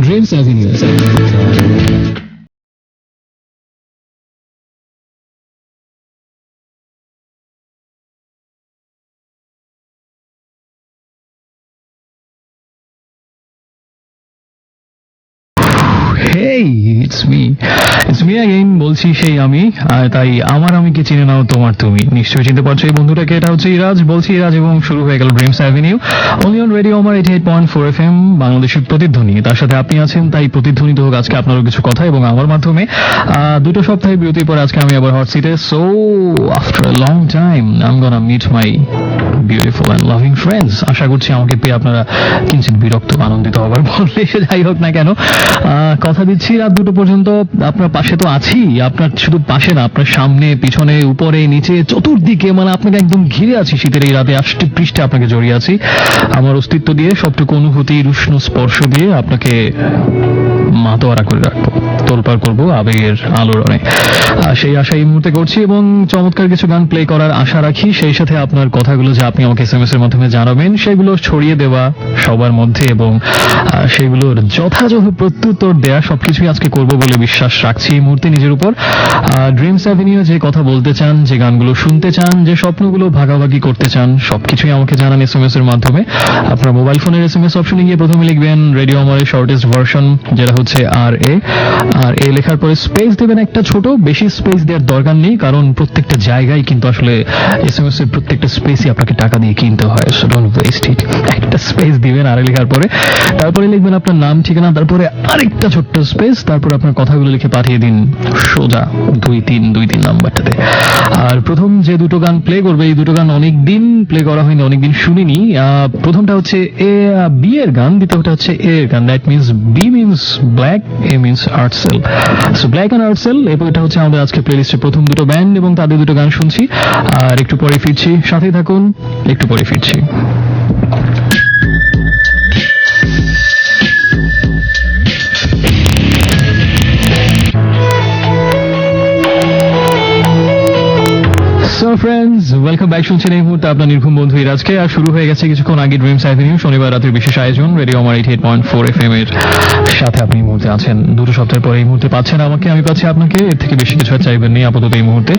Dreams Avenue. Hey, it's me again. বলছি সেই আমি, আর তাই আমার আমিকে চিনে নাও তোমার তুমি। নিশ্চয়ই চিনতে পারছো এই বন্ধুটাকে। এটা হচ্ছে ইরাজ, বলছি ইরাজ, এবং শুরু হয়ে গেল dreams avenue only on radio Aamar 88.4 FM, বাংলাদেশের প্রতিধ্বনি। তার সাথে আপনি আছেন, তাই প্রতিধ্বনিত হোক আজকে আপনারও কিছু কথা এবং আমার মাধ্যমে। দুটো সপ্তাহে বিরতির পর আজকে আমি আবার হট সিটে। So after a long time I am gonna meet my beautiful and loving friends. আশা করছি আমাকে পেয়ে আপনারা কিঞ্চিত বিরক্ত আনন্দিত হবার বললে যাই হোক না কেন, কথা দিচ্ছি রাত 2টো পর্যন্ত আপনার পাশে তো আছি। আপনার শুধু পাশে না, আপনার সামনে, পিছনে, উপরে, নিচে, চতুর্দিকে, মানে আপনাকে একদম ঘিরে আছি শীতের এই রাতে। আষ্টে পৃষ্ঠে আপনাকে জড়িয়ে আছি আমার অস্তিত্ব দিয়ে, সবটুকু অনুভূতির উষ্ণ স্পর্শ দিয়ে আপনাকে মাতোয়ারা করে রাখবো, তোলপাড় করবো আবেগের আলোড়নে। সেই আশা এই মুহূর্তে করছি এবং চমৎকার কিছু গান প্লে করার আশা রাখি। সেই সাথে আপনার কথাগুলো যে আপনি আমাকে SMS এর মাধ্যমে জানাবেন, সেগুলো ছড়িয়ে দেওয়া সবার মধ্যে এবং সেগুলোর যথাযথ প্রত্যুত্তর দেয়া, সবকিছুই আজকে করবো বলে বিশ্বাস রাখছি এই মুহূর্তে নিজের উপর। ড্রিমস অ্যাভিনিউ যে কথা বলতে চান, যে গানগুলো শুনতে চান, যে স্বপ্নগুলো ভাগাভাগি করতে চান, সবকিছুই আমাকে জানান SMS এর মাধ্যমে। আপনার মোবাইল ফোনের SMS অপশনে গিয়ে প্রথমে লিখবেন রেডিও আমার শর্টেস্ট ভার্সন, যেটা হচ্ছে RA, আর এ লেখার পরে স্পেস দেবেন একটা ছোট, বেশি স্পেস দেওয়ার দরকার নেই, কারণ প্রত্যেকটা জায়গায় কিন্তু আসলে SMS এর প্রত্যেকটা স্পেসই আপনাকে টাকা দিয়ে কিনতে হয়। সো ডোন্ট ওয়েস্ট ইট। একটা স্পেস দিবেন RA লেখার পরে, তারপরে লিখবেন আপনার নাম, ঠিকানা, তারপরে আরেকটা ছোট্ট স্পেস, তারপর আপনার কথাগুলো লিখে পাঠিয়ে দিন সোজা 2323 নাম্বারটাতে। আর প্রথম যে দুটো গান প্লে করবে, এই দুটো গান অনেকদিন প্লে করা হয়নি, অনেকদিন শুনিনি। প্রথমটা হচ্ছে বি এর গান, দ্বিতীয়টা হচ্ছে এ এর গান। That means B means Black, A means Artcell. So Black and Artcell, এবং এটা হচ্ছে আমাদের আজকে প্লেলিস্টের প্রথম দুটো ব্যান্ড এবং তাদের দুটো গান শুনছি। আর একটু পরে ফিরছি, সাথেই থাকুন, একটু পরে ফিরছি। So friends, welcome back. শুনছেন এই মুহূর্তে আপনার নির্ঘুম বন্ধু ইরাজকে। আর শুরু হয়ে গেছে কিছুক্ষণ আগে ড্রিমস অ্যাভিনিউ, শনিবার রাতের বিশেষ আয়োজন রেডিও আমার 88.4 FM এর সাথে আপনি এই মুহূর্তে আছেন। 2টো সপ্তাহের পরে এই মুহূর্তে পাচ্ছেন আমাকে, আমি পাচ্ছি আপনাকে। এর থেকে বেশি কিছু চাইবেন নেই আপাতত এই মুহূর্তে।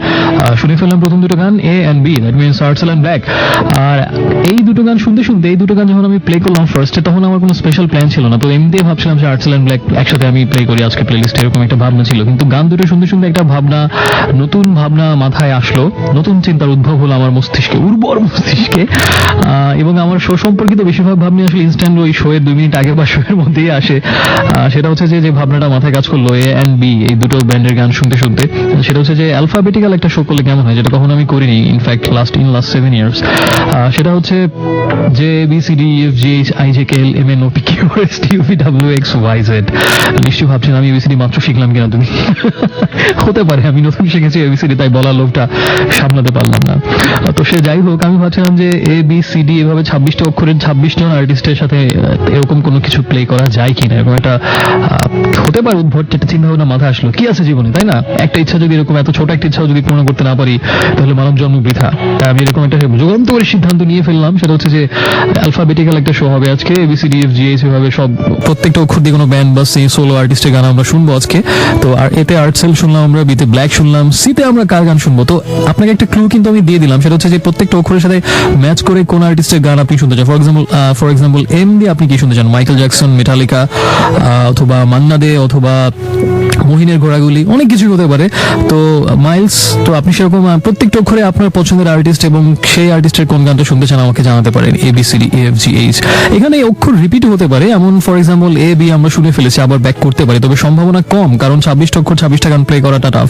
শুনে ফেললাম প্রথম দুটো গান A and B, that means Artcell and Black. আর এই দুটো গান শুনতে শুনতে, এই দুটো গান যখন আমি প্লে করলাম ফার্স্টে, তখন আমার কোনো স্পেশাল প্ল্যান ছিল না। তো এমনিতেই ভাবছিলাম যে আর্টসেল অ্যান্ড ব্ল্যাক একসাথে আমি প্লে করি আজকে প্লেলিস্টে, এরকম একটা ভাবনা ছিল। কিন্তু গান দুটো শুনতে শুনতে একটা ভাবনা, নতুন ভাবনা মাথায় আসলো, নতুন চিন্তার উদ্ভব হলো আমার মস্তিষ্কে, উর্বর মস্তিষ্কে। এবং আমার শো সম্পর্কিত বেশিরভাগ ভাবনা আসলে ইনস্ট্যান্ট ওই শোয়ের 2 মিনিট আগে বা শোয়ের মধ্যেই আসে। সেটা হচ্ছে যে ভাবনাটা মাথায় কাজ করলো A and B, এই দুটো ব্যান্ডের গান শুনতে শুনতে, সেটা হচ্ছে যে অ্যালফাবেটিক্যাল একটা শো করলে কেমন হয়, যেটা কখনো আমি করিনি ইনফ্যাক্ট লাস্ট 7 ইয়ার্স। সেটা হচ্ছে যে ABCDEFGHIJKLMNOPQRSTUVWXYZ। নিশ্চয়ই ভাবছেন আমি ABCD মাত্র শিখলাম কিনা তুমি। হতে পারে আমি নতুন শিখেছি ABCD, তাই বলার লোভটা সামলাতে পারলাম না। তো সে যাই হোক, আমি ভাবছিলাম যে ABCD এভাবে 26টা অক্ষরের 26 জন আর্টিস্টের সাথে এরকম কোনো কিছু প্লে করা যায় কিনা, এরকম একটা হতে পারে উদ্ভট একটা চিন্তা ভাবনা মাথায় আসলো। কি আছে জীবনে, তাই না? একটা ইচ্ছা যদি, এরকম এত ছোট একটা ইচ্ছা যদি পূর্ণ করতে না পারি, তাহলে মানব জন্ম বৃথা। তাই আমি এরকম একটা যুগান্তকারী সিদ্ধান্ত নিয়ে ফেললাম। সেটা হচ্ছে যে অ্যালফাবেটিক্যাল একটা শো হবে আজকে, ABCDEFGH এভাবে সব প্রত্যেকটা অক্ষর দিয়ে কোনো ব্যান্ড বা সোলো আর্টিস্টের গান আমরা শুনবো আজকে। তো আর এতে আর্টসেল শুনলাম আমরা, বিতে ব্ল্যাক শুনলাম, সিতে আমরা কার গান শুনবো। তো আপনাকে একটা ক্লু কিন্তু আমি দিয়ে দিলাম, সেটা হচ্ছে যে প্রত্যেকটা অক্ষরের সাথে ম্যাচ করে কোন আর্টিস্টের গান আপনি শুনতে চান। ফর এক্সাম্পল এম দিয়ে আপনি কি শুনতে চান? মাইকেল জ্যাকসন, মেটালিকা, অথবা মান্না দে, অথবা মহিনের ঘোড়াগুলি, অনেক কিছু হতে পারে। তো মাইলস, তো আপনি সেরকম প্রত্যেকটা অক্ষরে আপনার পছন্দের আর্টিস্ট এবং সেই আর্টিস্টের কোন গানটা শুনতে চান আমাকে জানাতে পারেন। ABCDEFGH, এখানে অক্ষর রিপিট হতে পারে, এমন ফর এক্সাম্পল A B আমরা শুনে ফেলেছি, আবার ব্যাক করতে পারি, তবে সম্ভাবনা কম, কারণ 26টা অক্ষর 26টা গান প্লে করাটা টাফ,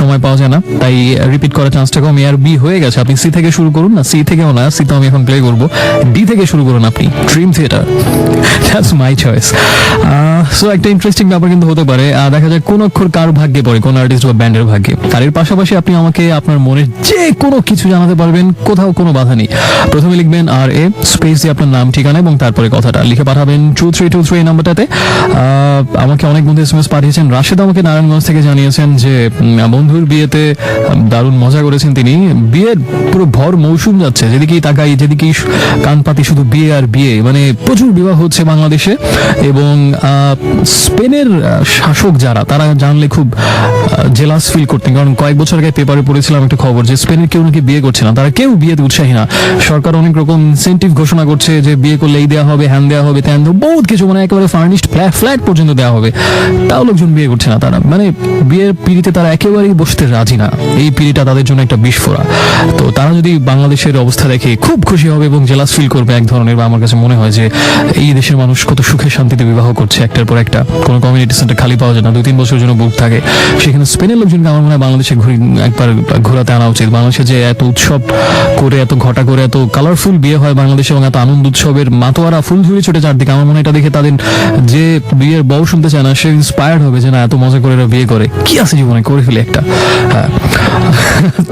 সময় পাওয়া যায় না, তাই রিপিট করার চান্সটা কম। আর বি হয়ে গেছে, আপনি সি থেকে শুরু করুন না, সি থেকেও না, সি তো আমি এখন প্লে করবো, ডি থেকে শুরু করুন আপনি, Dream Theater, that's my choice. So একটা ইন্টারেস্টিং ব্যাপার কিন্তু হতে পারে। দেখা যাক কোন অক্ষর কার ভাগ্যে পড়ে, কোন আর্টিস্ট বা ব্যান্ডের ভাগ্যে। আর এর পাশাপাশি আপনি আমাকে আপনার মনের যে কোনো কিছু জানাতে পারবেন, কোথাও কোনো বাধা নেই। প্রথমে লিখবেন RA স্পেস দিয়ে আপনার নাম, ঠিকানা এবং তারপরে কথাটা লিখে পাঠাবেন 2323 এই নাম্বারটাতে। আমাকে অনেক বন্ধু SMS পাঠিয়েছেন। রাশেদ আমাকে নারায়ণগঞ্জ থেকে জানিয়েছেন যে বন্ধুর বিয়েতে দারুণ মজা করেছেন তিনি। বিয়ের পুরো ভর মৌসুম যাচ্ছে, যেদিকেই তাকাই যেদিকেই কান পাতি শুধু বিয়ে আর বিয়ে, মানে প্রচুর বিবাহ হচ্ছে বাংলাদেশে। এবং স্পেনের শাসক যারা, তারা জানলে খুব জেলাস ফিল করতেন, কারণ কয়েক বছর আগে পেপারে পড়েছিলাম একটা খবর যে স্পেনের কেউ নাকি বিয়ে করছে না, তারা কেউ বিয়েতে উৎসাহী না। সরকার অনেক রকম ইনসেন্টিভ ঘোষণা করছে যে বিয়ে করলে এই দেওয়া হবে, হ্যান দেওয়া হবে, ত্যান, বহুত কিছু, মানে একেবারে ফার্নিশড ফ্ল্যাট পর্যন্ত দেওয়া হবে। তাও লোকজন বিয়ে করছে না, তারা মানে বিয়ের পিড়িতে তারা একেবারেই বসতে রাজি না। এই পিড়িটা তাদের জন্য একটা বিস্ফোরা। তো তারা যদি বাংলাদেশের অবস্থা দেখে খুব খুশি হবে এবং জেলাস ফিল করবে এক ধরনের। বা আমার কাছে মনে হয় যে এই দেশের মানুষ কত সুখে শান্তিতে বিবাহ করছে, একটার পর একটা, কোনো কমিউনিটি সেন্টার খালি পাওয়া যায় না, 2-3 বছরের জন্য বুক থাকে। সেখানে স্পেনের লোকজনকে আমার মনে হয় বাংলাদেশে একবার ঘোরাতে আনা উচিত। বাংলাদেশে যে এত উৎসব করে, এত ঘটা করে, এত কালারফুল বিয়ে হয় বাংলাদেশে, এবং এত আনন্দ উৎসবের মাতোয়ারা ফুল ঝুড়ি ছোটে চারদিকে, আমার মনে হয় এটা দেখে তাদের যে বিয়ের বউ শুনতে চায় না, সে ইন্সপায়ার্ড হবে যে না, এত মজা করে এরা বিয়ে করে, কি আছে জীবনে, করে ফেলে একটা। হ্যাঁ,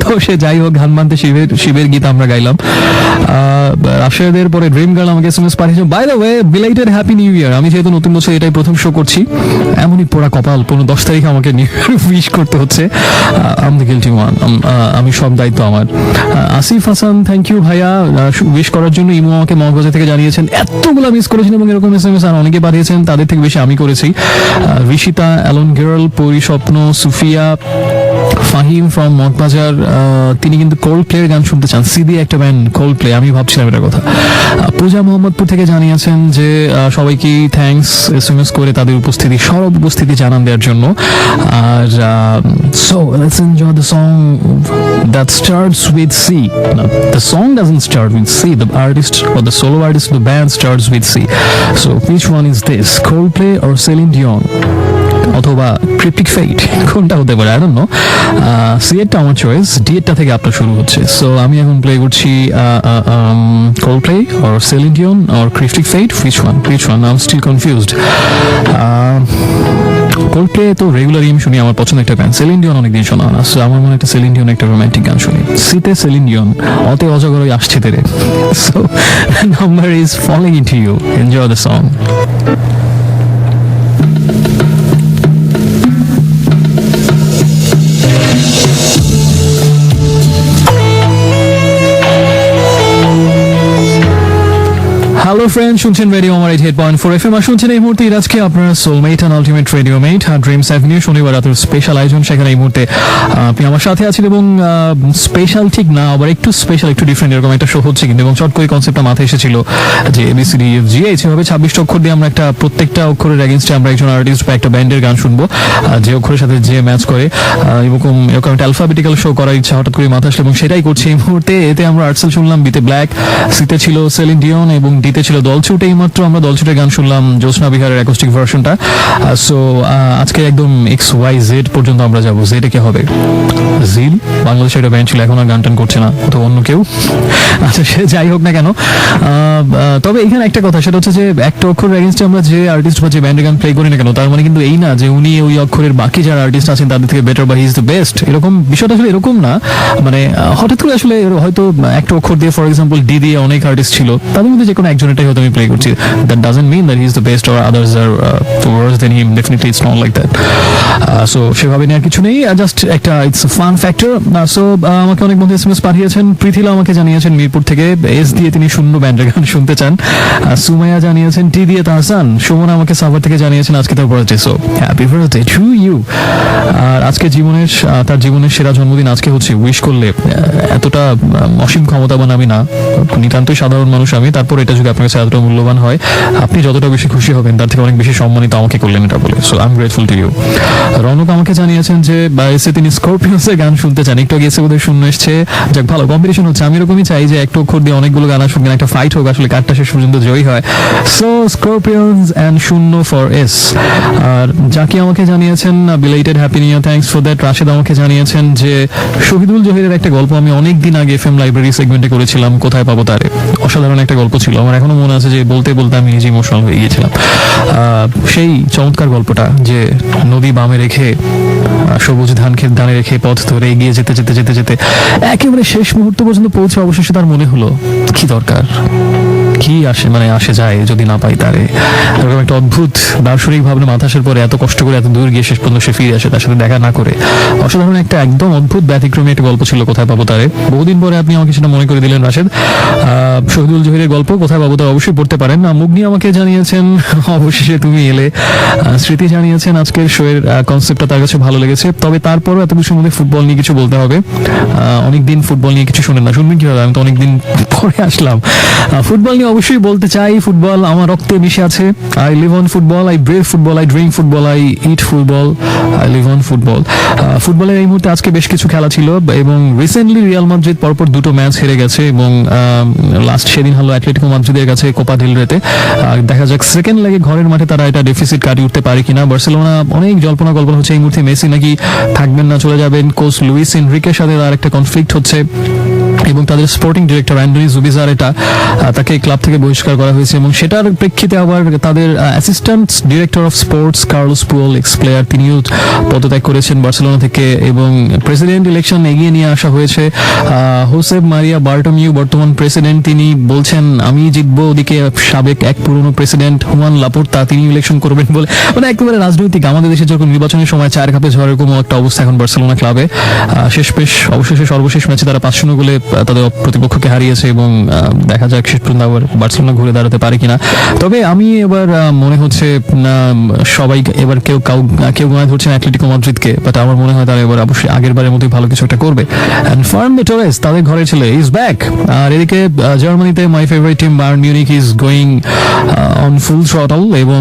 তো সে যাই হোক, গান মানতে শিবের গীত আমরা গাইলাম। রাশেদের পরে ড্রিম গার্ল আমাকে SMS পাঠিয়েছে। By the way, belated happy new year. আমি যেহেতু নতুন বছর এটাই প্রথম শো করছি, এমনই পোড়া কপাল 10 তারিখে আমাকে নিউ ইয়ার উইশ করতে হচ্ছে। আমি গিলটি ওয়ান, আমি সব দায়িত্ব আমার। আসিফ হাসান, থ্যাংক ইউ ভাইয়া উইশ করার জন্য। ইমু আমাকে মগবাজার থেকে জানিয়েছেন এতগুলো মিস করেছেন, এবং এরকম SMS আর অনেকে পাঠিয়েছেন, তাদের থেকে বেশি আমি করেছি। ঋষিতা, অ্যালন গেরল, পরিস্বপ্ন, সুফিয়া, ফাহিম ফ্রম মগবাজার, তিনি কিন্তু কোল্ড প্লের গান শুনতে চান। সিডি একটা ব্যান্ড কোল্ড প্লে, আমি ভাবছিলাম এটার কথা। পূজা মোহাম্মদপুর থেকে জানিয়েছেন যে সবাইকে থ্যাঙ্কস SMS করে তাদের উপস্থিতি, সরব উপস্থিতি জানান দেওয়ার জন্য। আর so let's enjoy the song that starts with C. Now, the song doesn't start with C, the artist or the solo artist, the band starts with C. So which one is this, Coldplay or Celine Dion? অথবা cryptic ফেট, কোনটা হতে পারে, I don't know. C এরটা আমার choice, D এরটা থেকে আপনার শুরু হচ্ছে। So আমি এখন প্লে করছি Coldplay or Celine Dion or Cryptic Fate. Which one? I'm still confused. Coldplay তো রেগুলারই আমি শুনি, আমার পছন্দ একটা ব্যান্ড। Celine Dion অনেকদিন শোনা হয় না, সো আমার মনে একটা Celine Dion একটা রোমান্টিক গান শুনি। সিতে Celine Dion, অতে অজগরই আসছে তেরে। So number is falling into you. Enjoy the song. Hello friend, শুনছেন রেডিও আমার 88.4 FM, আর শুনছেন এই মুহূর্তে আজকে আপনার soulmate and ultimate radio mate আর ড্রিমস অ্যাভিনিউ শনিবার রাতের স্পেশাল আয়োজন। সেখানে এই মুহূর্তে আপনি আমার সাথে আছেন, এবং স্পেশাল ঠিক না, আবার একটু স্পেশাল, একটু ডিফারেন্ট, এরকম একটা শো হচ্ছে কিন্তু। এবং চট করে কনসেপ্টটা মাথায় এসেছিল যে ABCDEFGH এভাবে 26টা অক্ষর দিয়ে আমরা একটা, প্রত্যেকটা অক্ষরের এগেনস্টে আমরা একজন আর্টিস্ট বা একটা ব্যান্ডের গান শুনবো, যে অক্ষরের সাথে যে ম্যাচ করে। এরকম একটা অ্যালফাবেটিক্যাল শো করার ইচ্ছা হঠাৎ করে মাথায় আসলো, এবং সেটাই করছি এই মুহূর্তে। এতে আমরা আর্টসেল শুনলাম, বিতে ব্ল্যাক, সিতে ছিল Celine Dion, এবং ডিতে ছিল দলছুট। এই মাত্র আমরা দলছুটের গান শুনলাম, জ্যোৎস্না বিহারের অ্যাকোস্টিক ভার্সনটা। সো আজকে একদম XYZ পর্যন্ত আমরা যাবো। জেডে কে হবে? জিল, বাংলাদেশের একটা ব্যান্ড ছিল, এখন আর গান টান করছে না, তো অন্য কেউ। আচ্ছা, সে যাই হোক না কেন, তবে এখানে একটা কথা, সেটা হচ্ছে যে একটা অক্ষরের এগেনস্টে আমরা যে আর্টিস্ট বা যে ব্যান্ডের গান প্লে করি না কেন, তার মানে কিন্তু এই না যে উনি ওই অক্ষরের বাকি যারা আর্টিস্ট আছেন তাদের থেকে বেটার বা হি ইজ দ্য বেস্ট, এরকম বিষয়টা আসলে এরকম না। মানে হঠাৎ করে আসলে হয়তো একটা অক্ষর দিয়ে, ফর এক্সাম্পল ডি দিয়ে অনেক আর্টিস্ট ছিল, তাদের মধ্যে যে কোনো একজনেরটাই হয়তো আমি প্লে করছি। That doesn't mean that he is the best or others are worse than him. Definitely it's not like that. So সেভাবে নেওয়ার কিছু নেই, জাস্ট একটা it's a fun factor. So আমাকে অনেক বন্ধু SMS পাঠিয়েছেন। প্রীতিলা আমাকে জানিয়েছেন মিরপুর থেকে, এস দিয়ে তিনি শূন্য ব্যান্ডের গান শুনতে চান। সুমাইয়া জানিয়েছেন টি দিয়ে তাহসান। সুমন আমাকে সাভার থেকে জানিয়েছেন আজকে তার birthday, so happy birthday to you. আর আজকে তার জীবনের সেরা জন্মদিন আজকে হচ্ছে। উইশ করলে এতটা অসীম ক্ষমতাবান আমি না, নিতান্তই সাধারণ মানুষ আমি। তারপর এটা যদি আপনার কাছে এতটা মূল্যবান হয়, আপনি যতটা বেশি খুশি হবেন তার থেকে অনেক বেশি সম্মানিত আমাকে করলেন এটা বলে। So I am grateful to you. Ronok আমাকে জানিয়েছেন যে এসে তিনি স্করপিয়ন্সের গান শুনতে চান। একটু আগে এসে বোধহয় শূন্য এসছে, যাক ভালো কম্পিটিশন হচ্ছে। আমি এরকমই চাই যে একটা অক্ষর দিয়ে অনেকগুলো গান শুনবেন, একটা ফাইট হোক, আসলে কারটা শেষ পর্যন্ত জয়ী হয়। সো স্করপিয়ন্স অ্যান্ড শূন্য ফর এস। আর জাকি আমাকে জানিয়েছেন belated happy new year, thanks for that. Rashed আমাকে জানিয়েছেন যে শহীদুল জহিরের একটা গল্প আমি অনেক দিন আগে FM লাইব্রেরি সেগমেন্টে করেছিলাম, কোথায় পাবো তারে। অসাধারণ একটা গল্প ছিল, আমার এখনো মনে আছে যে বলতে বলতে আমি নিজে ইমোশনাল হয়ে গিয়েছিলাম। সেই চমৎকার গল্পটা যে নদী বামে রেখে সবুজ ধান ক্ষেত ডানে রেখে পথ ধরে এগিয়ে যেতে যেতে যেতে যেতে একেবারে শেষ মুহূর্ত পর্যন্ত পৌঁছে অবশেষে তার মনে হলো কি দরকার, কি আসে যায় যদি না পাই তারে। এরকম একটা অদ্ভুত দার্শনিক ভাবনা মাথা আসার পরে এত কষ্ট করে এত দূর গিয়ে শেষ পর্যন্ত সে ফিরে আসে তার সাথে দেখা না করে। অসাধারণ একটা একদম অদ্ভুত ব্যতিক্রমী একটা গল্প ছিল কোথায় পাবো তারে। বহুদিন পরে আপনি আমাকে সেটা মনে করে দিলেন রাশেদ। শহীদুল জহিরের গল্প কোথায় পাবো তার অবশ্যই পড়তে পারেন। মুগ্নি আমাকে জানিয়েছেন অবশেষে তুমি এলে। স্মৃতি জানিয়েছেন আজকের শোয়ের কনসেপ্টটা তার কাছে ভালো লেগেছে, তবে তারপরও এত কিছুর মধ্যে ফুটবল নিয়ে কিছু বলতে হবে। অনেকদিন ফুটবল নিয়ে কিছু শুনেন না, শুনবেন কিভাবে? আমি তো অনেকদিন পরে আসলাম। ফুটবল নিয়ে অবশ্যই বলতে চাই, ফুটবল আমার রক্তে মিশে আছে। I live on football, I breathe football, I drink football, I eat football, I live on football. ফুটবলের এই মুহূর্তে আজকে বেশ কিছু খেলা ছিল এবং রিসেন্টলি রিয়াল মাদ্রিদ পরপর দুটো ম্যাচ হেরে গেছে এবং লাস্ট সেদিন হলো অ্যাটলেটিকো মাদ্রিদের কাছে কোপা দেল রেতে। দেখা যাক সেকেন্ড লেগে ঘরের মাঠে তারা এটা ডেফিসিট কাটিয়ে উঠতে পারে কিনা। বার্সেলোনা অনেক জল্পনা কল্পনা হচ্ছে এই মুহূর্তে মেসি নাকি থাকবেন না, চলে যাবেন। কোচ লুইস এনরিকের সাথে তার একটা কনফ্লিক্ট হচ্ছে এবং তাদের স্পোর্টিং ডিরেক্টর অ্যান্ডনি জুবিজার তাকে ক্লাব থেকে বহিষ্কার করা হয়েছে এবং সেটার প্রেক্ষিতে আবার তাদের assistant director of sports Carlos Puyol, x player, তিনিও পদত্যাগ করেছেন বার্সেলোনা থেকে এবং প্রেসিডেন্ট ইলেকশন এগিয়ে নিয়ে আসা হয়েছে। হোসেপ মারিয়া বার্টোমিউ বর্তমান প্রেসিডেন্ট, তিনি বলছেন আমি জিতবো। ওদিকে সাবেক এক পুরনো প্রেসিডেন্ট হুয়ান লাপোর্তা তিনি ইলেকশন করবেন বলে, মানে একেবারে রাজনৈতিক। আমাদের দেশে যখন নির্বাচনের সময় চার কাপে ঝড় এরকম একটা অবস্থা এখন বার্সেলোনা ক্লাবে। অবশেষে সর্বশেষ ম্যাচে তারা 5-0 গোলে তাদের প্রতিপক্ষকে হারিয়েছে এবং দেখা যাক শেষ পর্যন্ত আবার বার্সেলোনা ঘুরে দাঁড়াতে পারে কিনা। তবে আমি এবার মনে হচ্ছে সবাই এবার কেউ মনে ধরছেন অ্যাটলেটিকো মাদ্রিদকে, বাট আমার মনে হয় তারা এবার অবশ্যই আগের বারের মতোই ভালো কিছু একটা করবে। এন্ড ফার্নান্দো টোরেস তাদের ঘরের ছেলে ইজ ব্যাক। আর এদিকে জার্মানিতে my favourite team Bayern Munich is going on full throttle এবং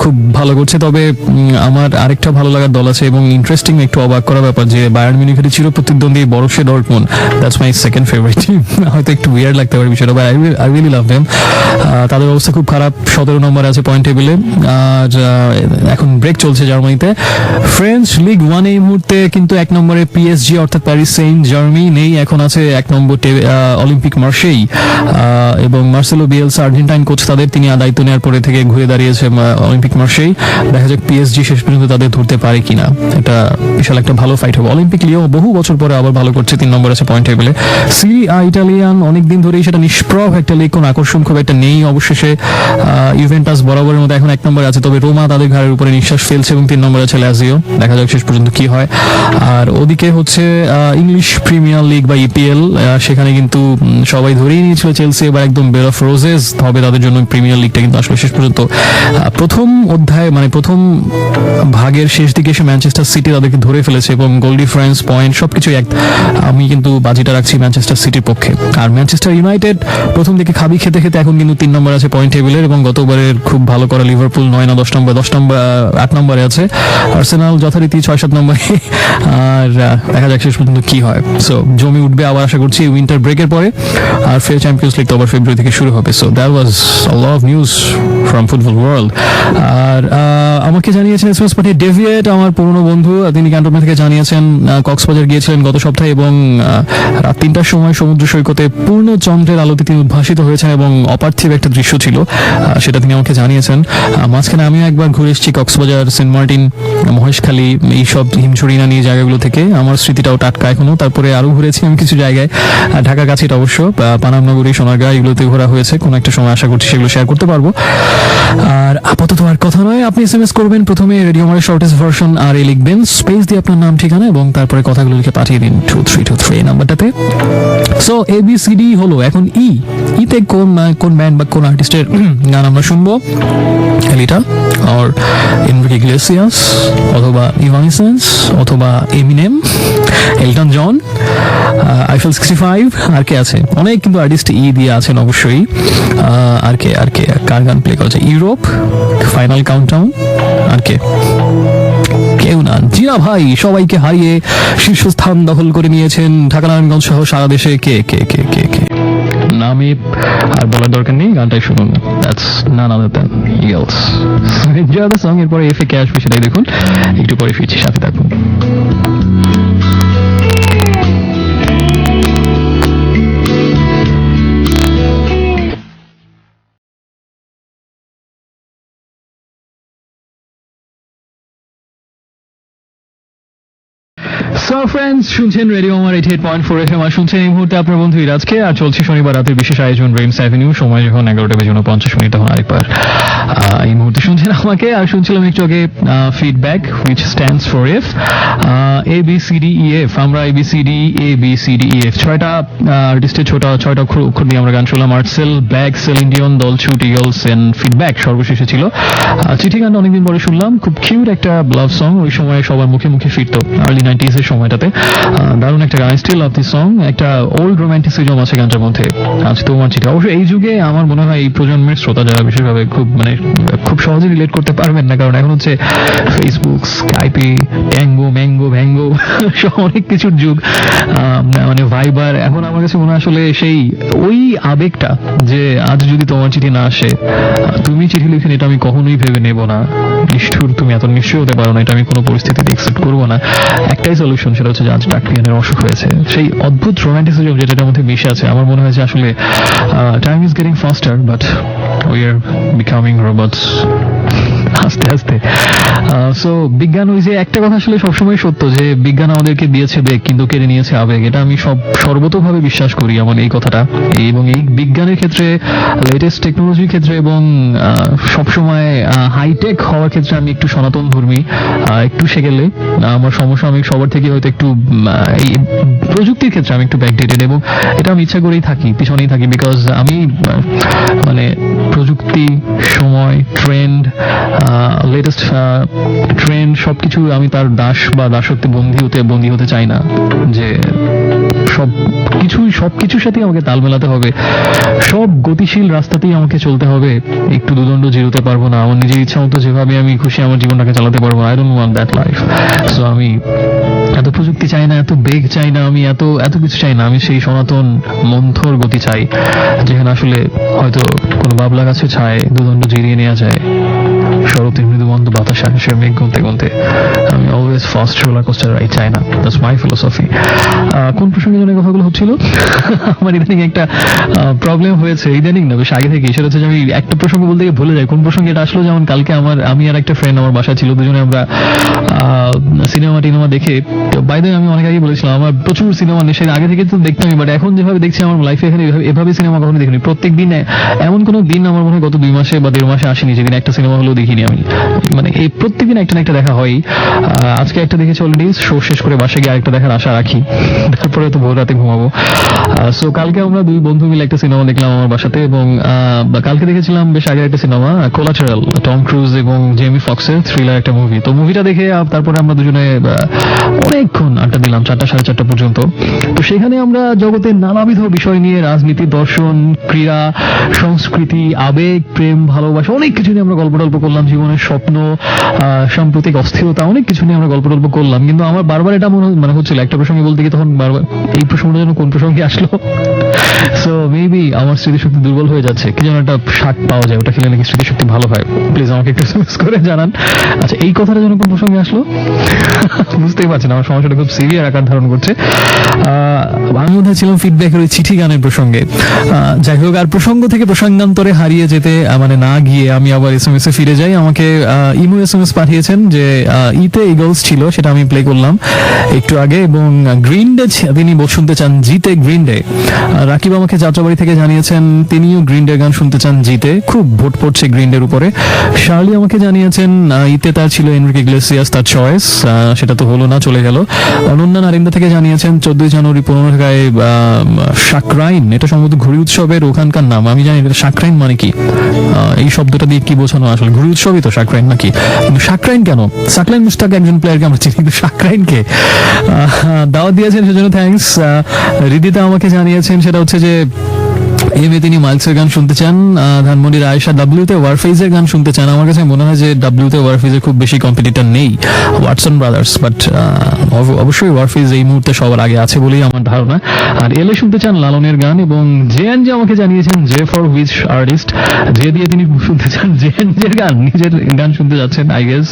খুব ভালো করছে। তবে আমার আরেকটা ভালো লাগার দল আছে এবং ইন্টারেস্টিং একটু অবাক করা ব্যাপার যে বায়ার্ন মিউনিখের চিরপ্রতিদ্বন্দ্বী Borussia Dortmund, that's my second favourite team. হয়তো একটু উইয়ার্ড লাগতে পারে বিষয়টা, but I really love them. তাদের অবস্থা খুব খারাপ, 17 নম্বরে আছে পয়েন্ট টেবিলে। আর এখন ব্রেক চলছে জার্মানিতে। ফ্রেঞ্চ লিগ 1 এই মুহূর্তে কিন্তু 1 নম্বরে পিএসজি অর্থাৎ প্যারিস সেইন্ট জার্মি নেই, এখন আছে 1 নম্বর অলিম্পিক মার্শেই এবং মার্সেলো বিয়েলসা আর্জেন্টাইন কোচ তাদের, তিনি দায়িত্ব নেওয়ার পরে থেকে ঘুরে দাঁড়িয়েছে অলিম্পিক মার্শেই। দেখা যাক পিএসজি শেষ পর্যন্ত তাদের ধরতে পারে কিনা। এটা বিশাল একটা ভালো ফাইট হবে। অলিম্পিক লিও বহু বছর পরে আবার ভালো করছে, 3 নম্বর আছে পয়েন্ট টেবিলে। সিরি আ ইটালিয়ান অনেকদিন ধরেই সেটা নিষ্প্রভ একটা লিগ, কোন আকর্ষণ খুব একটা নেই। অবশেষে ইউভেন্টাস বরাবরের মতো এখন 1 নম্বরে আছে, তবে রোমা তাদের ঘাড়ের উপরে নিঃশ্বাস ফেলছে এবং 3 নম্বরে আছে লাজিও। দেখা যাক শেষ পর্যন্ত কি হয়। আর ওদিকে হচ্ছে ইংলিশ প্রিমিয়ার লিগ বা ইপিএল, সেখানে কিন্তু সবাই ধরেই নিয়েছিল চেলসি এবার একদম বেল অফ রোজেস হবে তাদের জন্য। প্রিমিয়ার লিগটা কিন্তু আসলে শেষ পর্যন্ত প্রথম অধ্যায় মানে প্রথম ভাগের শেষ দিকে এসে ম্যানচেস্টার সিটি তাদেরকে ধরে ফেলেছে এবং গোল ডিফারেন্স পয়েন্ট সবকিছু আমি কিন্তু বাজিটা রাখছি ম্যানচেস্টার সিটির পক্ষে। আর ম্যানচেস্টার ইউনাইটেড প্রথম দিকে খাবি খেতে খেতে এখন কিন্তু 3 নম্বর আছে পয়েন্ট টেবিলের এবং গতবারের খুব ভালো করা লিভারপুল 9 না 10 নম্বর 8 নম্বরে আছে। আর্সেনাল যথারীতি 6-7 নম্বরে। আর দেখা যাক শেষ পর্যন্ত কি হয়। সো জমি উঠবে আবার আশা করছি উইন্টার ব্রেকের পরে, আর ফের চ্যাম্পিয়ন্স লিগ তো আবার ফেব্রুয়ারি থেকে শুরু হবে। So that was a lot of news from football world. আর আমাকে জানিয়েছেন এসএমএস পাঠিয়ে ডেভিয়েট, আমার পুরনো বন্ধু, তিনি ক্যান্টনমেন্ট থেকে জানিয়েছেন কক্সবাজার গিয়েছিলেন গত সপ্তাহে এবং রাত 3টার সময় সমুদ্র সৈকতে পূর্ণ চন্দ্রের আলোতে তিনি উদ্ভাসিত হয়েছেন এবং অপার্থিব একটা দৃশ্য ছিল, সেটা তিনি আমাকে জানিয়েছেন। মাঝখানে আমিও একবার ঘুরে এসেছি কক্সবাজার, সেন্ট মার্টিন, মহেশখালী, এইসব হিমছড়িনা নিয়ে জায়গাগুলো থেকে। আমার স্মৃতিটাও টাটকা এখনো। তারপরে আরো ঘুরেছি আমি কিছু জায়গায়, ঢাকার কাছে এটা অবশ্য, পানামনগরী, সোনারগাঁ, এগুলোতে ঘোরা হয়েছে। কোনো একটা সময় আশা করছি সেগুলো শেয়ার করতে পারবো। আর আপাতত আর কথা নয়, আপনি এসএমএস করবেন প্রথমে রেডিও মারের শর্টেস্ট ভার্সন আর লিখবেন স্পেস দিয়ে আপনার নাম ঠিকানা এবং তারপরে কথাগুলো লিখে পাঠিয়ে দিন 2323 এই নাম্বারটাতে। সো এবিসিডি হলো এখন ইতে কোন ব্যান্ড বা কোন আর্টিস্টের গান আমরা শুনবো? এলিটা আর এনরিকে ইগলেসিয়াস অথবা ইভানিসেন্স অথবা এমিনেম, এলটন জন, আইফেল 65, আর কে আছে? অনেক কিন্তু আর্টিস্ট দিয়ে আছেন অবশ্যই। আর কে কার গান প্লে করেছে? ইউরোপ, ফাইনাল কাউন্টডাউন, আর কে? কেউ না, জিনা ভাই সবাইকে হারিয়ে শীর্ষস্থান দখল করে নিয়েছেন ঢাকা নারায়ণগঞ্জ সহ সারা দেশে। কে কে কে কে কে নামে আর বলার দরকার নেই, গানটাই শুনুন। That's none other than Eagles. Enjoy the song. এরপরে এফএ কে আসবে সেটাই দেখুন। একটু পরে ফিরছি, সাথে থাকুন। সো ফ্রেন্ডস, শুনছেন রেডিও আমার 88.4 FM, আর শুনছেন এই মুহূর্তে আপনার বন্ধু ইরাজকে। আর চলছে শনিবার রাতের বিশেষ আয়োজন ড্রিমস অ্যাভিনিউ। সময় যখন 11:50 তখন আরেকবার এই মুহূর্তে শুনছেন আমাকে। আর শুনছিলাম একটু আগে feedback, which stands for F, ABCDEF। আমরা ABCDEF ছয়টা আর্টিস্টের ছয়টা অক্ষর দিয়ে আমরা গান শুনলাম। আর্টসেল, ব্ল্যাক, সেলিন ডিওন, দলছুট, ইগলস এন্ড ফিডব্যাক সর্বশেষে ছিল। চিঠি গানটা অনেকদিন পরে শুনলাম, খুব কিউট একটা লাভ সং। ওই সময় সবার মুখে মুখে ফিরতো আর্লি 90s এর সময়টাতে। দারুণ একটা গান, স্টিল লাভ দিস সং। একটা ওল্ড রোম্যান্টিসিজম আছে গানটার মধ্যে। আজ তোমার চিঠি, অবশ্য এই যুগে আমার মনে হয় এই প্রজন্মের শ্রোতা যারা বিশেষভাবে খুব সহজে রিলেট করতে পারবেন না, কারণ এখন হচ্ছে ফেসবুক, স্কাইপে, ট্যাঙ্গো, ম্যাঙ্গো, ভ্যাঙ্গো অনেক কিছুর যুগ, মানে ভাইবার। এখন আমার কাছে মনে হয় আসলে সেই ওই আবেগটা, যে আজ যদি তোমার চিঠি না আসে, তুমি চিঠি লিখেন, এটা আমি কখনোই ভেবে নেব না। নিষ্ঠুর, তুমি এত নিশ্চয় হতে পারো না, এটা আমি কোনো পরিস্থিতিতে অ্যাকসেপ্ট করবো না। একটাই সলিউশন, সেটা হচ্ছে যে আজ ডাক্তারের অসুখ হয়েছে। সেই অদ্ভুত রোম্যান্টিসিজম যেটার মধ্যে মিশে আছে, আমার মনে হয় যে আসলে time is getting ফাস্টার, but we are becoming robots আস্তে আস্তে। সো বিজ্ঞান, ওই যে একটা কথা আসলে সবসময় সত্য, যে বিজ্ঞান আমাদেরকে দিয়েছে বেগ, কিন্তু কেড়ে নিয়েছে আবেগ। এটা আমি সর্বতোভাবে বিশ্বাস করি আমার এই কথাটা। এবং এই বিজ্ঞানের ক্ষেত্রে, লেটেস্ট টেকনোলজির ক্ষেত্রে এবং সবসময় হাইটেক হওয়ার ক্ষেত্রে আমি একটু সনাতন ধর্মী। একটু সেগেলে আমার সমস্যা, আমি সবার থেকে হয়তো একটু এই প্রযুক্তির ক্ষেত্রে আমি একটু ব্যাকডেটেড, এবং এটা আমি ইচ্ছা করেই থাকি, পিছনেই থাকি। বিকজ আমি মানে প্রযুক্তি, সময়, ট্রেন্ড, লেটেস্ট ট্রেন্ড সবকিছু আমি তার দাস বা দাসত্বে বন্দী হতে চাই না। যে সবকিছুর সাথে আমাকে তাল মেলাতে হবে, সব গতিশীল রাস্তাতেই আমাকে চলতে হবে। একটু দুদণ্ড জিরোতে পারবো না, আমার নিজের ইচ্ছা মতো যেভাবে আমি খুশি আমার জীবনটাকে চালাতে পারবো। I don't want that life. So আমি এত প্রযুক্তি চাই না, এত বেগ চাই না, আমি এত কিছু চাই না। আমি সেই সনাতন মন্থর গতি চাই, যেখানে আসলে হয়তো কোনো বাবলা গাছে ছায় দুদণ্ড জিরিয়ে নেওয়া যায়, শরতের মৃদুমন্দ বাতাসে আকাশের মেঘ গুনতে গুনতে। আমি always fast roller coaster ride চাই না। That's my philosophy. কোন প্রসঙ্গে যেন কথাগুলো হচ্ছিল? আমার ইদানিং একটা প্রবলেম হয়েছে, ইদানিং না বেশ আগে থেকে। সেটা হচ্ছে যে আমি একটা প্রসঙ্গ বলতে গিয়ে ভুলে যাই কোন প্রসঙ্গে এটা আসলো। যেমন কালকে আমি আর একটা ফ্রেন্ড আমার বাসায় ছিল, দুজনে আমরা সিনেমা দেখে। বাই দ্য ওয়ে, আমি অনেক আগে বলেছিলাম আমার প্রচুর সিনেমা নেশা, আগে থেকে তো দেখতামই, বাট এখন যেভাবে দেখছি আমার লাইফে এখানে এভাবে সিনেমা কখনো দেখিনি। প্রত্যেক দিন, এমন কোনো দিন আমার মনে হয় গত 2 মাসে বা 1.5 মাসে আসেনি যেদিন একটা সিনেমা হলেও দেখিনি আমি। মানে এই প্রত্যেকদিন একটা না একটা দেখা হয়। আজকে একটা দেখেছি অলরেডি, শো শেষ করে বাসে গিয়ে আরেকটা দেখার আশা রাখি, তারপরে তো ভোর রাতে ঘুমাবো। সো কালকে আমরা 2 বন্ধু মিলে একটা সিনেমা দেখলাম আমার বাসাতে। এবং কালকে দেখেছিলাম বেশ আগে একটা সিনেমা, কোলাটেরাল, টম ক্রুজ এবং জেমি ফক্সের থ্রিলার একটা মুভি। তো মুভিটা দেখে তারপরে আমরা দুজনে অনেকক্ষণ আড্ডা দিলাম, 4টা 4:30 পর্যন্ত। তো সেখানে আমরা জগতের নানাবিধ বিষয় নিয়ে, রাজনীতি, দর্শন, ক্রীড়া, সংস্কৃতি, আবেগ, প্রেম, ভালোবাসা, অনেক কিছু নিয়ে আমরা গল্প করলাম। জীবনের স্বপ্ন, সাম্প্রতিক অস্থিরতা, অনেক কিছু নিয়ে আমরা গল্প করলাম। কিন্তু আমার বারবার এটা মনে হচ্ছিল, একটা প্রসঙ্গে বলতে গিয়ে তখন বারবার এই প্রসঙ্গটা যেন কোন প্রসঙ্গে আসলো। সো মেবি আমার স্মৃতিশক্তি দুর্বল হয়ে যাচ্ছে, কি যেন একটা শাক পাওয়া যায়, ওটা খেলে নাকি স্মৃতিশক্তি ভালো হয়। প্লিজ আমাকে একটু এসএমএস করে জানান। আচ্ছা, এই কথাটা যেন কোন প্রসঙ্গে আসলো বুঝতেই পারছি না, আমার সমস্যাটা খুব সিভিয়ার আকার ধারণ করছে। আমি বোধহয় ছিলাম ফিডব্যাকের ওই চিঠি গানের প্রসঙ্গে। যাই হোক, আর প্রসঙ্গ থেকে প্রসঙ্গান্তরে হারিয়ে যেতে মানে না গিয়ে আমি আবার এসএমএস এ ফিরে যাই। আমাকে ইমো এসএমএস পাঠিয়েছেন যে ইতে ইগলস ছিল, সেটা আমি প্লে করলাম একটু আগে। এবং গ্রিন ডে তিনি শুনতে চান, জিতে গ্রিন ডে। রাকিব আমাকে যাত্রাবাড়ি থেকে জানিয়েছেন তিনিও গ্রিন ডে গান শুনতে চান জিতে, খুব ভোট পড়ছে গ্রিন ডের উপরে। শার্লি আমাকে জানিয়েছেন ইতে তার ছিল এনরিকে ইগলেসিয়াস, তার চয়েস, সেটা তো হলো না, চলে গেল। অনন্যা নারিন্দা থেকে জানিয়েছেন 14 জানুয়ারি 15 ঢাকায় সাকরাইন, এটা সম্ভবত ঘুড়ি উৎসবের ওখানকার নাম। আমি জানি এটা সাকরাইন মানে কি, এই শব্দটা দিয়ে কি বোঝানো আসলে? ঘুড়ি উৎসবই তো সাকরাইন নাকি? কিন্তু সাকরাইন কেন? সাকরাইন মুস্তাক একজন প্লেয়ারকে আমরা চিনি, কিন্তু সাকরাইনকে দাওয়াত দিয়েছেন, সেজন্য থ্যাঙ্কস। হৃদিতা আমাকে জানিয়েছেন সেটা হচ্ছে যে তিনি মাইলসের গান শুনতে চান। ধানমন্ডির আয়েশা ডাব্লিউতে ওয়ারফেজের গান শুনতে চান। আমার কাছে মনে হয় যে ডাব্লিউতে ওয়ারফেজের খুব বেশি কম্পিটিটর নেই, ওয়াটসন ব্রাদার্স, বাট অবশ্যই ওয়ারফেজ এই মুহূর্তে সবার আগে আছে বলেই আমার ধারণা। আর এলে শুনতে চান লালনের গান। এবং জে আমাকে জানিয়েছেন J for which artist, J দিয়ে তিনি শুনতে চান জের গান, নিজের গান শুনতে যাচ্ছেন আই গেস।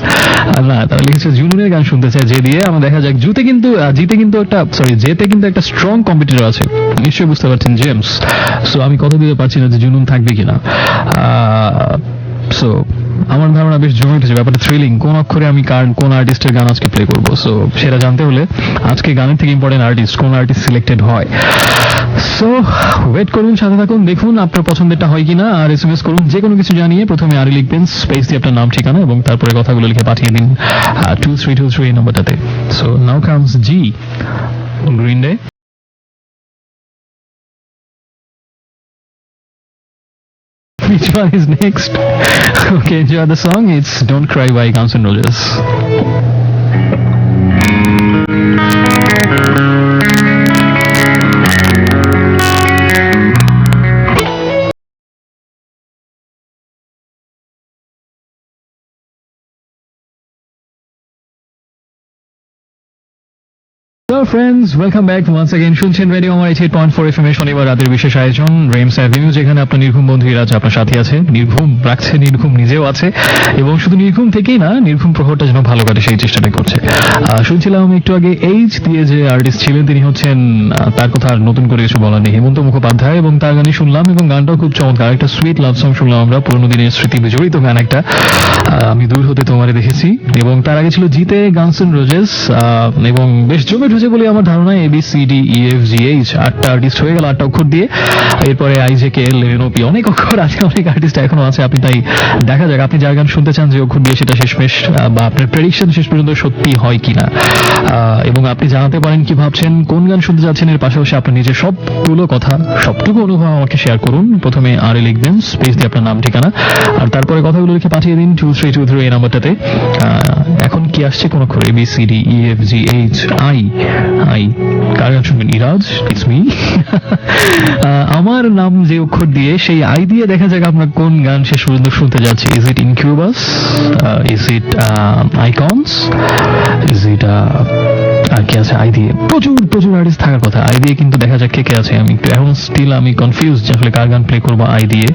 না, তারা লিখেছে জুনুনের গান শুনতে চায় জে দিয়ে। আমরা দেখা যাক। জেতে কিন্তু একটা স্ট্রং কম্পিটিটর আছে, নিশ্চয়ই বুঝতে পারছেন, জেমস। সো আমি কথা দিতে পারছি না যে জুনুন থাকবে কিনা। সো আমার ধারণা বেশ জমে উঠেছে ব্যাপারটা, থ্রিলিং। কোন অক্ষরে আমি কোন আর্টিস্টের গান আজকে প্লে করবো, সো সেটা জানতে হলে আজকে গানের থেকে ইম্পর্টেন্ট আর্টিস্ট কোন আর্টিস্ট সিলেক্টেড হয়। সো ওয়েট করুন, সাথে থাকুন, দেখুন আপনার পছন্দেরটা হয় কিনা, আর SMS করুন যে কোনো কিছু জানিয়ে। প্রথমে আরে লিখবেন, স্পেস দিয়ে আপনার নাম ঠিকানা এবং তারপরে কথাগুলো লিখে পাঠিয়ে দিন 2323 এই নম্বরটাতে। So now comes G, Green Day. Which one is next? Okay, enjoy the song. It's Don't Cry by Guns N' Roses. Hello friends, welcome back once again. শুনছেন রেডিও আমার 88.4 FM এর শনিবার রাতের বিশেষ আয়োজন ড্রিমস অ্যাভিনিউ, যেখানে আপনার নির্ঘুম বন্ধু ইরাজ আপনার সাথে আছে, নির্ঘুম রাখছে, নির্ঘুম নিজেও আছে, এবং শুধু নির্ঘুম থেকেই না, নির্ঘুম প্রহরটা যেন ভালো কাটে সেই চেষ্টাটাই করছে। শুনছিলাম একটু আগে এইচ দিয়ে যে আর্টিস্ট ছিলেন, তিনি হচ্ছেন, তার কথা আর নতুন করে কিছু বলা নেই, হেমন্ত মুখোপাধ্যায়, এবং তার গানই শুনলাম, এবং গানটাও খুব চমৎকার, একটা সুইট লাভ সং শুনলাম আমরা, পুরোনো দিনের স্মৃতি বিজড়িত গান একটা, আমি দূর হতে তোমারে দেখেছি। এবং তার আগে ছিল জিতে গানস এন্ড রোজেস, এবং বেশ জমে ঢুকে বলে আমার ধারণা। ABCDEFGH 8টা আর্টিস্ট হয়ে গেল, 8টা অক্ষর দিয়ে। এরপরে IJKL LNOP, অনেক অক্ষর আছে, অনেক আর্টিস্ট এখনো আছে। আপনি তাই দেখা যাক আপনি যার গান শুনতে চান যে অক্ষর দিয়ে, সেটা শেষমেশ বা আপনার প্রেডিকশন শেষ পর্যন্ত সত্যি হয় কিনা, এবং আপনি জানাতে পারেন কি ভাবছেন, কোন গান শুনতে যাচ্ছেন, এর পাশাপাশি আপনার নিজের সবগুলো কথা, সবটুকু অনুভব আমাকে শেয়ার করুন। প্রথমে আরে লিখবেন, স্পেস দিয়ে আপনার নাম ঠিকানা, আর তারপরে কথাগুলো লিখে পাঠিয়ে দিন 2323 এই নাম্বারটাতে। এখন কি আসছে কোন অক্ষর? ABCDEFGH I কার গান শুনবেন? Iraj, it's me. আমার নাম যে অক্ষর দিয়ে, সেই আই দিয়ে দেখা যাক আপনার কোন গান শেষ পর্যন্ত শুনতে যাচ্ছে। Is it Incubus, is it Icons, is it আর কি আছে আই দিয়ে? প্রচুর প্রচুর আর্টিস্ট থাকার কথা আই দিয়ে, কিন্তু দেখা যাক কে কে আছে। আমি একটু এখন স্টিল আমি কনফিউজ যে আসলে কার গান প্লে করবো আই দিয়ে।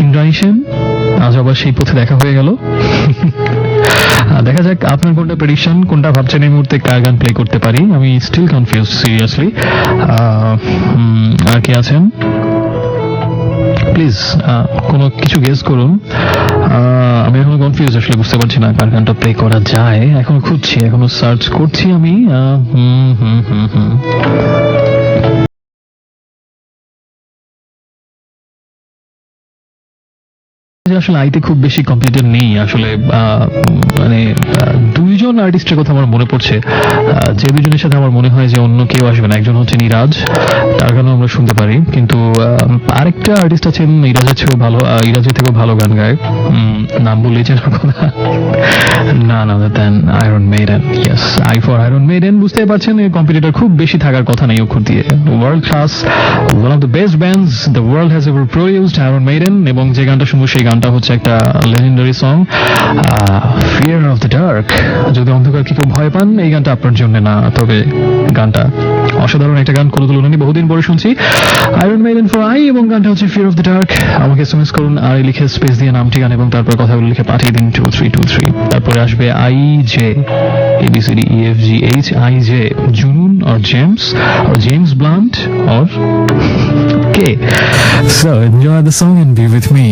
ইন্দ্রাণী সেন, আজ আবার সেই পথে দেখা হয়ে গেল। দেখা যাক আপনার কোনটা প্রেডিকশন, কোনটা ভাবছেন এই মুহূর্তে কার গান প্লে করতে পারি। আমি স্টিল কনফিউজ সিরিয়াসলি। আর কি আছেন প্লিজ কোনো কিছু গেস করুন। আমি এখনো কনফিউজ, আসলে বুঝতে পারছি না কার গানটা প্লে করা যায়। এখনো খুঁজছি, এখনো সার্চ করছি আমি। আসলে আইতে খুব বেশি কম্পিউটার নেই আসলে, মানে দুইজন আর্টিস্টের কথা আমার মনে পড়ছে, যে দুজনের সাথে আমার মনে হয় যে অন্য কেউ আসবে না। একজন হচ্ছেন ইরাজ, তার গানও আমরা শুনতে পারি, কিন্তু আরেকটা আর্টিস্ট আছেন ইরাজের থেকেও ভালো গান গায়, নাম বললেই চেনার কথা, none other than Iron Maiden. Yes, I for Iron Maiden. বুঝতে পারছেন কম্পিটিটর খুব বেশি থাকার কথা নেই অক্ষর দিয়ে। World class, one of the best bands the world has ever produced, Iron Maiden, এবং যে গানটা শুনবো সেই গানটা হচ্ছে একটা legendary song, Fear of the Dark। যদি অন্ধকারকে কেউ ভয় পান, এই গানটা আপনার জন্য না, তবে গানটা অসাধারণ একটা গান, কোনো তুলনা নেই, বহুদিন পরে শুনছি। আয়রন মেইডেন ফর আই, এবং গানটা হচ্ছে ফিয়ার অফ দ্য ডার্ক। আমাকে SMS করুন আর লিখে স্পেস দিয়ে নাম ঠিকানা এবং তারপর কথাগুলো লিখে পাঠিয়ে দিন 2323। তারপরে আসবে IJ, ABCDEFGH, IJ, Junoon or James or James Blunt or okay. So enjoy the song and be with me.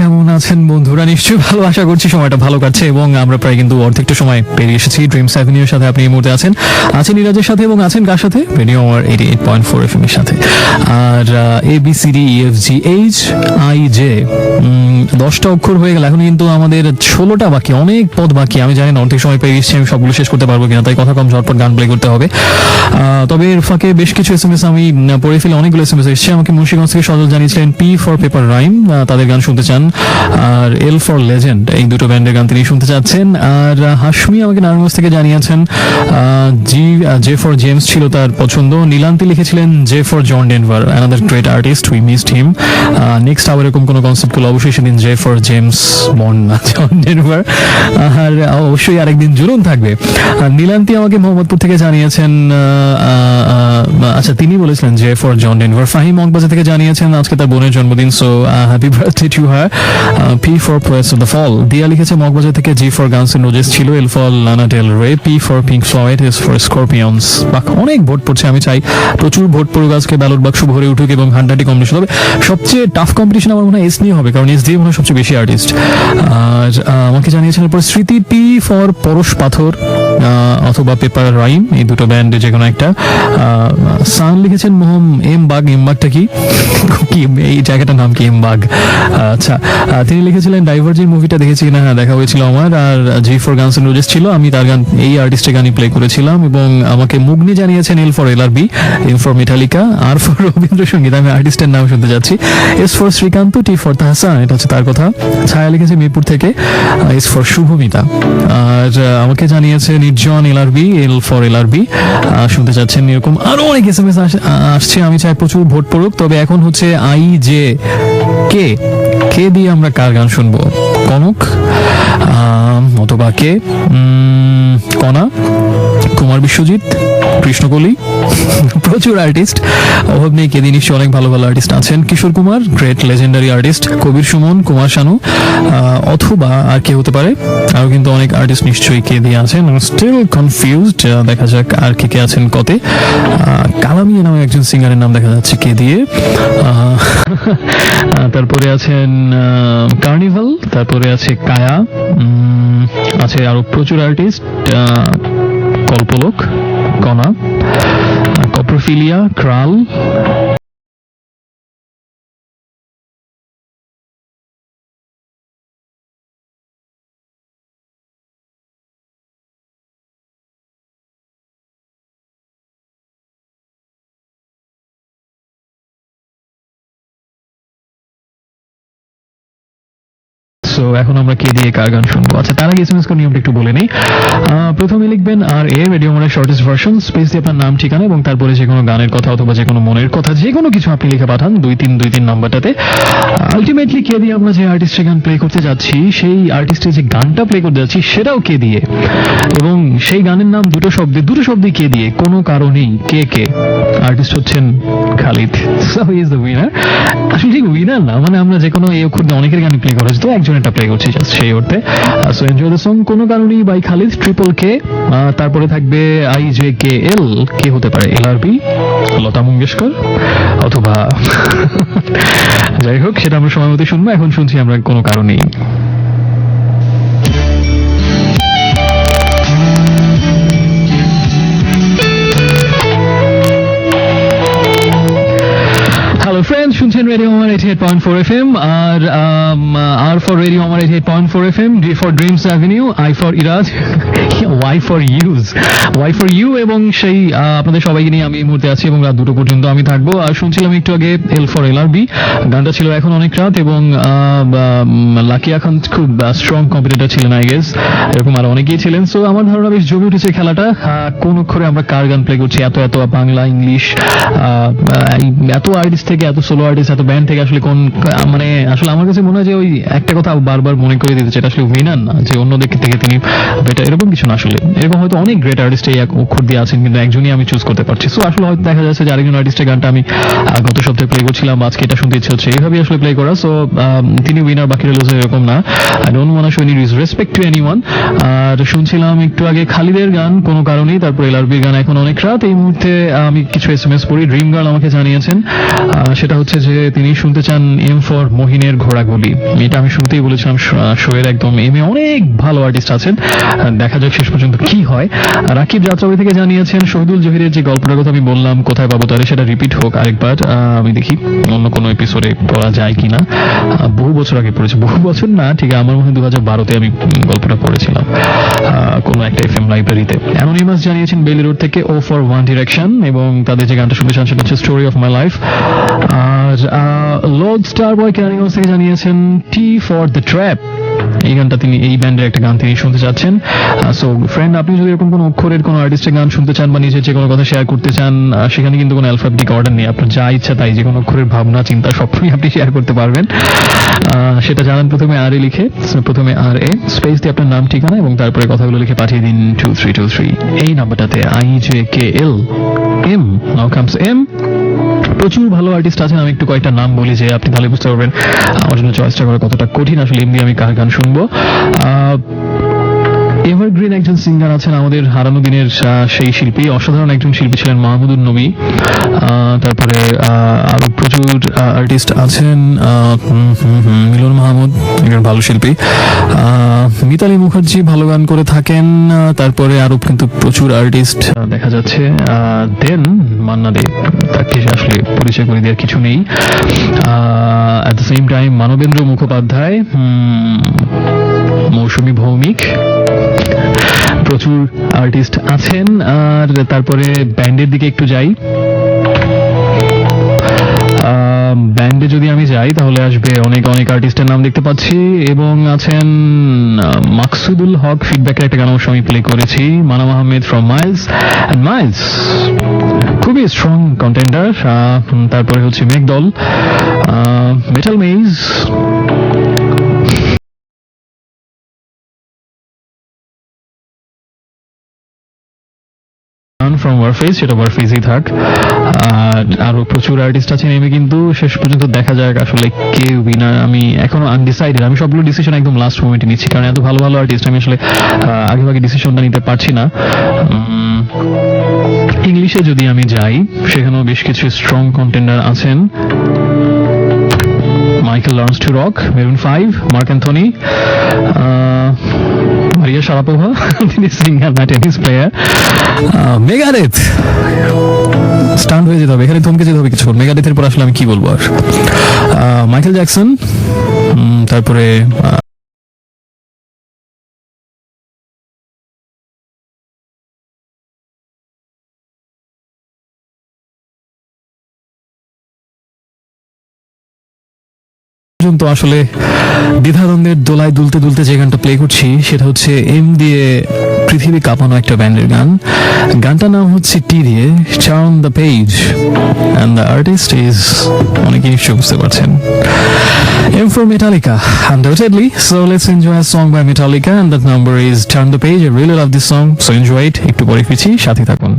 কেমন আছেন বন্ধুরা? নিশ্চয়ই ভালো, আশা করছি সময়টা ভালো কাটছে, এবং আমরা প্রায় কিন্তু অর্ধেকটা সময় পেরিয়ে এসেছি। ড্রিমস অ্যাভিনিউর সাথে আপনি এই মুহূর্তে আছেন ইরাজের সাথে, এবং আছেন কার সাথে? রেডিও আমার 88.4 FM এর সাথে। আর ABCDEFGH IJ 10টা অক্ষর হয়ে গেল, এখন কিন্তু আমাদের 16টা বাকি, অনেক পদ বাকি। আমি জানি না অর্ধেক সময় পেরিয়ে এসেছি, আমি সবগুলো শেষ করতে পারবো কিনা, তাই কথা কম, ঝটপট গান প্লে করতে হবে। তবে এর ফাঁকে বেশ কিছু SMS আমি পড়ে ফেলে, অনেকগুলো SMS এসেছে। আমাকে মুন্সিগঞ্জ থেকে সজল জানিয়েছিলেন P for Paper Rhyme, তাদের গান শুনতে চান। আর এল ফর লেজেন্ড, এই দুটো ব্যান্ডের গান তিনি শুনতে চাচ্ছেন। আর হাশমি আমাকে নারায়ণগঞ্জ থেকে জানিয়েছেন জে ফর জেমস ছিল তার পছন্দ। নীলান্তি লিখেছিলেন J for John Denver, another great artist, we missed him. Next আবার এরকম কোনো কনসেপ্ট গুলো অবশ্যই সেদিন জে ফর জেমস বন্ড না জন ডেনভার। আর অবশ্যই আরেকদিন জুলুন থাকবে। নীলান্তি আমাকে মোহাম্মদপুর থেকে জানিয়েছেন, আচ্ছা তিনি বলেছিলেন J for John Denver. Fahim Moghbazar থেকে জানিয়েছেন আজকে তার বোনের জন্মদিন, so happy birthday to her. P for Poets of the Fall, Diya লিখেছে মগবাজার থেকে G for Guns and Roses ছিল, L for Lana Del Rey, P for Pink Floyd, S for Scorpions. অনেক ভোট পড়ছে, আমি চাই প্রচুর ভোট পড়ুক আজকে, ব্যালট বাক্স ভরে উঠুক এবং হান্ড্রেডটি কম্পিটিশন হবে। সবচেয়ে টাফ কম্পিটিশন আমার মনে হয় এস নিয়ে হবে, কারণ এস দিয়ে মনে হয় সবচেয়ে বেশি আর্টিস্ট। আর আমাকে জানিয়েছেন এরপর স্মৃতি পি ফর পরশ পাথর অথবা পেপার রাইম, এই দুটো ব্যান্ড যে কোনো একটা। সান লিখেছেন মোহম এম বাগ, এম বাগটা কি এই জায়গাটার নাম কি, এম বাগ? আচ্ছা, তিনি লিখেছিলেন ডাইভার্জেন্ট মুভিটা দেখেছি না, হ্যাঁ দেখা হয়েছিল আমার। আর G for Guns and Roses ছিল, আমি তার গান এই আর্টিস্টের গানই প্লে করেছিলাম। এবং আমাকে মুগ্নি জানিয়েছেন L for L R B, M for Metallica, R for Rabindrasangeet, আমি আর্টিস্টের নাম শুনতে যাচ্ছি। S for Srikanta, T for Tahsan, এটা হচ্ছে তার কথা। ছায়া লিখেছে মিরপুর থেকে, এস ফর শুভমিতা। আর আমাকে জানিয়েছে Nirjon L R B, L for L R B শুনতে চাচ্ছেন। এরকম আরো অনেক এস এম এস আসছে, আমি চাই প্রচুর ভোট পড়ুক। তবে এখন হচ্ছে আই জে কে, কে দিয়ে আমরা কার গান শুনবো? কনক অথবা কে, কণা, কুমার বিশ্বজিৎ, কৃষ্ণকলি, প্রচুর আর্টিস্ট, অভাব নেই। কে দিয়ে নিশ্চয়ই অনেক ভালো ভালো আর্টিস্ট আছেন। Kishore Kumar, great legendary artist, Kabir Suman, Kumar Sanu, অথবা আর কে হতে পারে, আরো কিন্তু অনেক আর্টিস্ট নিশ্চয়ই কে দিয়ে আছেন। স্টিল কনফিউজড, দেখা যাক আর কে কে আছেন কতে। কালামিয়া নামে একজন সিঙ্গারের নাম দেখা যাচ্ছে কে দিয়ে। তারপরে আছেন কার্নিভাল, তারপরে আছে কায়া, আছে আরো প্রচুর আর্টিস্ট, কল্পলোক, কণা, কপ্রোফিলিয়া, ক্রাল। সো এখন আমরা কে দিয়ে কার গান শুনবো? আচ্ছা, তার আগে এসএমএস করে নিয়মটা একটু বলে নেই। প্রথমে লিখবেন আর এ রেডিও মানে শর্টেস্ট ভার্সন, স্পেস দিয়ে আপনার নাম, ঠিকানা এবং তারপরে যে কোনো গানের কথা অথবা যে কোনো মনের কথা, যে কোনো কিছু আপনি লিখে পাঠান 2323 নাম্বারটাতে। আলটিমেটলি কে দিয়ে আমরা যে আর্টিস্টের গান প্লে করতে যাচ্ছি, সেই আর্টিস্টের যে গানটা প্লে করতে যাচ্ছি সেটাও কে দিয়ে, এবং সেই গানের নাম দুটো শব্দে কে দিয়ে, কোনো কারণেই কে কে। আর্টিস্ট হচ্ছেন Khalid, so he is the winner. আসলে ঠিক উইনার না, মানে আমরা যে কোনো এই অক্ষর দিয়ে অনেকের গান প্লে করা হচ্ছে, তো একজনের প্লে করছি জাস্ট সেই অর্থে। সো এনজয় দ্য সং কোনো কারণেই বাই খালিদ, ট্রিপল কে। তারপরে থাকবে আই জে কে এল, কে হতে পারে? এল আর বি, লতা মঙ্গেশকর, অথবা যাই হোক সেটা আমরা সময় মতো শুনবো। এখন শুনছি আমরা কোনো কারণেই। ফ্রেন্ডস, শুনছেন রেডিও আমার 88.4 FM। আর R for radio Aamar 88.4 FM, D for Dreams Avenue, I for Iraj, Y for you. এবং সেই আপনাদের সবাইকে নিয়ে আমি এই মুহূর্তে আছি এবং রাত 2টো পর্যন্ত আমি থাকবো। আর শুনছিলাম একটু আগে এল ফর এল আর বি, গানটা ছিল এখন অনেক রাত, এবং লাকিয়া খান খুব স্ট্রং কম্পিটিটর ছিলেন আই গেস, এরকম আর অনেকেই ছিলেন। সো আমার ধারণা বেশ জমে উঠেছে খেলাটা। কোন অক্ষরে আমরা কার গান প্লে করছি, এত বাংলা, ইংলিশ, এত আর্টিস্ট থেকে, এত সোলো আর্টিস্ট, এত ব্যান্ড থেকে, আসলে কোন, মানে আসলে আমার কাছে মনে হয় যে ওই একটা কথা বারবার মনে করে দিতে, যেটা আসলে উইনার না, যে অন্য দিক থেকে তিনি বেটার, এরকম কিছু না। আসলে এরকম হয়তো অনেক গ্রেট আর্টিস্ট এই এক অক্ষর দিয়ে আছেন, কিন্তু একজনই আমি চুজ করতে পারছি। সো আসলে হয়তো দেখা যাচ্ছে যে আরেকজন আর্টিস্টের গানটা আমি গত সপ্তাহে প্লে করছিলাম, আজকে এটা শুনতে ইচ্ছে হচ্ছে, এইভাবেই আসলে প্লে করা। সো তিনি উইনার, বাকি লুজার, এরকম না। I don't want to show any disrespect to anyone. আর শুনছিলাম একটু আগে খালিদের গান কোনো কারণেই, তারপর এলআরবির গান এখন অনেক রাত। এই মুহূর্তে আমি কিছু এসএমএস পড়ি। ড্রিম গার্ল আমাকে জানিয়েছেন, সেটা হচ্ছে যে তিনি শুনতে চান এম ফর মহিনের ঘোড়াগুলি। এটা আমি শুরুতেই বলেছিলাম শোয়ের একদম এমে অনেক ভালো আর্টিস্ট আছেন, দেখা যাক শেষ পর্যন্ত কি হয়। রাকিব যাত্রাবাড়ি থেকে জানিয়েছেন শহীদুল জহিরের যে গল্পটার কথা আমি বললাম কোথায় পাবো তারে, সেটা রিপিট হোক আরেকবার। আমি দেখি অন্য কোনো এপিসোডে পড়া যায় কিনা। বহু বছর আগে পড়েছি, বহু বছর না ঠিক, আমার মনে হয় 2012-তে আমি গল্পটা পড়েছিলাম কোনো একটা এফএম লাইব্রেরিতে। অ্যানোনিমাস জানিয়েছেন বেইলি রোড থেকে ও ফর ওয়ান ডিরেকশন, এবং তাদের যে গানটা শুনতে চান সেটা হচ্ছে স্টোরি অফ মাই লাইফ। আর লোড স্টার বয় ক্যানিগঞ্জ থেকে জানিয়েছেন টি ফর দ্য ট্র্যাপ, এই গানটা তিনি, এই ব্যান্ডের একটা গান তিনি শুনতে চাচ্ছেন। সো ফ্রেন্ড, আপনি যদি এরকম কোনো অক্ষরের কোনো আর্টিস্টের গান শুনতে চান বা নিজের যে কোনো কথা শেয়ার করতে চান, সেখানে কিন্তু কোনো অ্যালফাবেটিক অর্ডার নেই, আপনার যা ইচ্ছা তাই যে কোনো অক্ষরের ভাবনা চিন্তা সবসময় আপনি শেয়ার করতে পারবেন। সেটা জানান প্রথমে আর এ লিখে, প্রথমে আর এ স্পেস দিয়ে আপনার নাম, ঠিকানা এবং তারপরে কথাগুলো লিখে পাঠিয়ে দিন 2323 এই নাম্বারটাতে। IJKL M, now comes M. প্রচুর ভালো আর্টিস্ট আছেন, আমি একটু কয়েকটা নাম বলি যে আপনি তাহলে বুঝতে পারবেন আমার জন্য চয়েসটা করা কতটা কঠিন আসলে এমনি আমি কার গান শুনবো। এভারগ্রিন একজন সিঙ্গার আছেন, আমাদের হারানো দিনের সেই শিল্পী, অসাধারণ একজন শিল্পী ছিলেন মাহমুদুন নবী। তারপরে আরো প্রচুর আর্টিস্ট আছেন, মিলন মাহমুদ একজন ভালো শিল্পী, মিতালি মুখার্জি ভালো গান করে থাকেন। তারপরে আরো কিন্তু প্রচুর আর্টিস্ট দেখা যাচ্ছে। দেন মান্না দে, তাকে আসলে পরিচয় করে দেওয়ার কিছু নেই। At the same time Manabendra Mukhopadhyay, Mousumi Bhowmik, প্রচুর আর্টিস্ট আছেন। আর তারপরে ব্যান্ডের দিকে একটু যাই, ব্যান্ডে যদি আমি যাই তাহলে আসবে অনেক অনেক আর্টিস্টের নাম দেখতে পাচ্ছি, এবং আছেন মাকসুদুল হক, ফিডব্যাকের একটা গান অবশ্য আমি প্লে করেছি, মানাম আহমেদ ফ্রম মাইলস অ্যান্ড মাইলস, খুবই স্ট্রং কন্টেন্ডার। তারপরে হচ্ছে Meghdol, metal maze, from Warfaze, সেটা ওয়ারফেজই থাক। আর আরো প্রচুর আর্টিস্ট আছে নেমে, কিন্তু শেষ পর্যন্ত দেখা যাক আসলে কে উইনার। আমি এখনো আনডিসাইডেড, আমি সবগুলো ডিসিশন একদম লাস্ট মোমেন্টে নিচ্ছি, কারণ এত ভালো ভালো আর্টিস্ট আমি আসলে আগে ভাগে ডিসিশনটা নিতে পারছি না। ইংলিশে যদি আমি যাই সেখানেও বেশ কিছু স্ট্রং কন্টেন্ডার আছেন, Michael Learns to Rock, Maroon 5, Marc Anthony, Maria Sharapova, তিনি সিঙ্গার না টেনিস প্লেয়ার, মেগাডেথ, স্টান্ট হয়ে যেতে হবে এখানে, থমকে যেতে হবে কিছুক্ষণ। মেগাডেথের পর আসলে আমি কি বলবো আর, মাইকেল জ্যাকসন, তারপরে পর্যন্ত আসলে দ্বিধাদ্বন্দ্বের দোলায় দুলতে দুলতে যে গানটা প্লে করছি সেটা হচ্ছে এম দিয়ে পৃথিবী কাঁপানো একটা ব্যান্ডের গান। গানটার নাম হচ্ছে টি দিয়ে, turn the page, and the artist is, অনেকে নিশ্চয়ই বুঝতে পারছেন, M for Metallica, undoubtedly. So let's enjoy a song by Metallica, and that number is Turn the Page. I really love this song, so enjoy it. একটু পরে ফিরছি, সাথে থাকুন।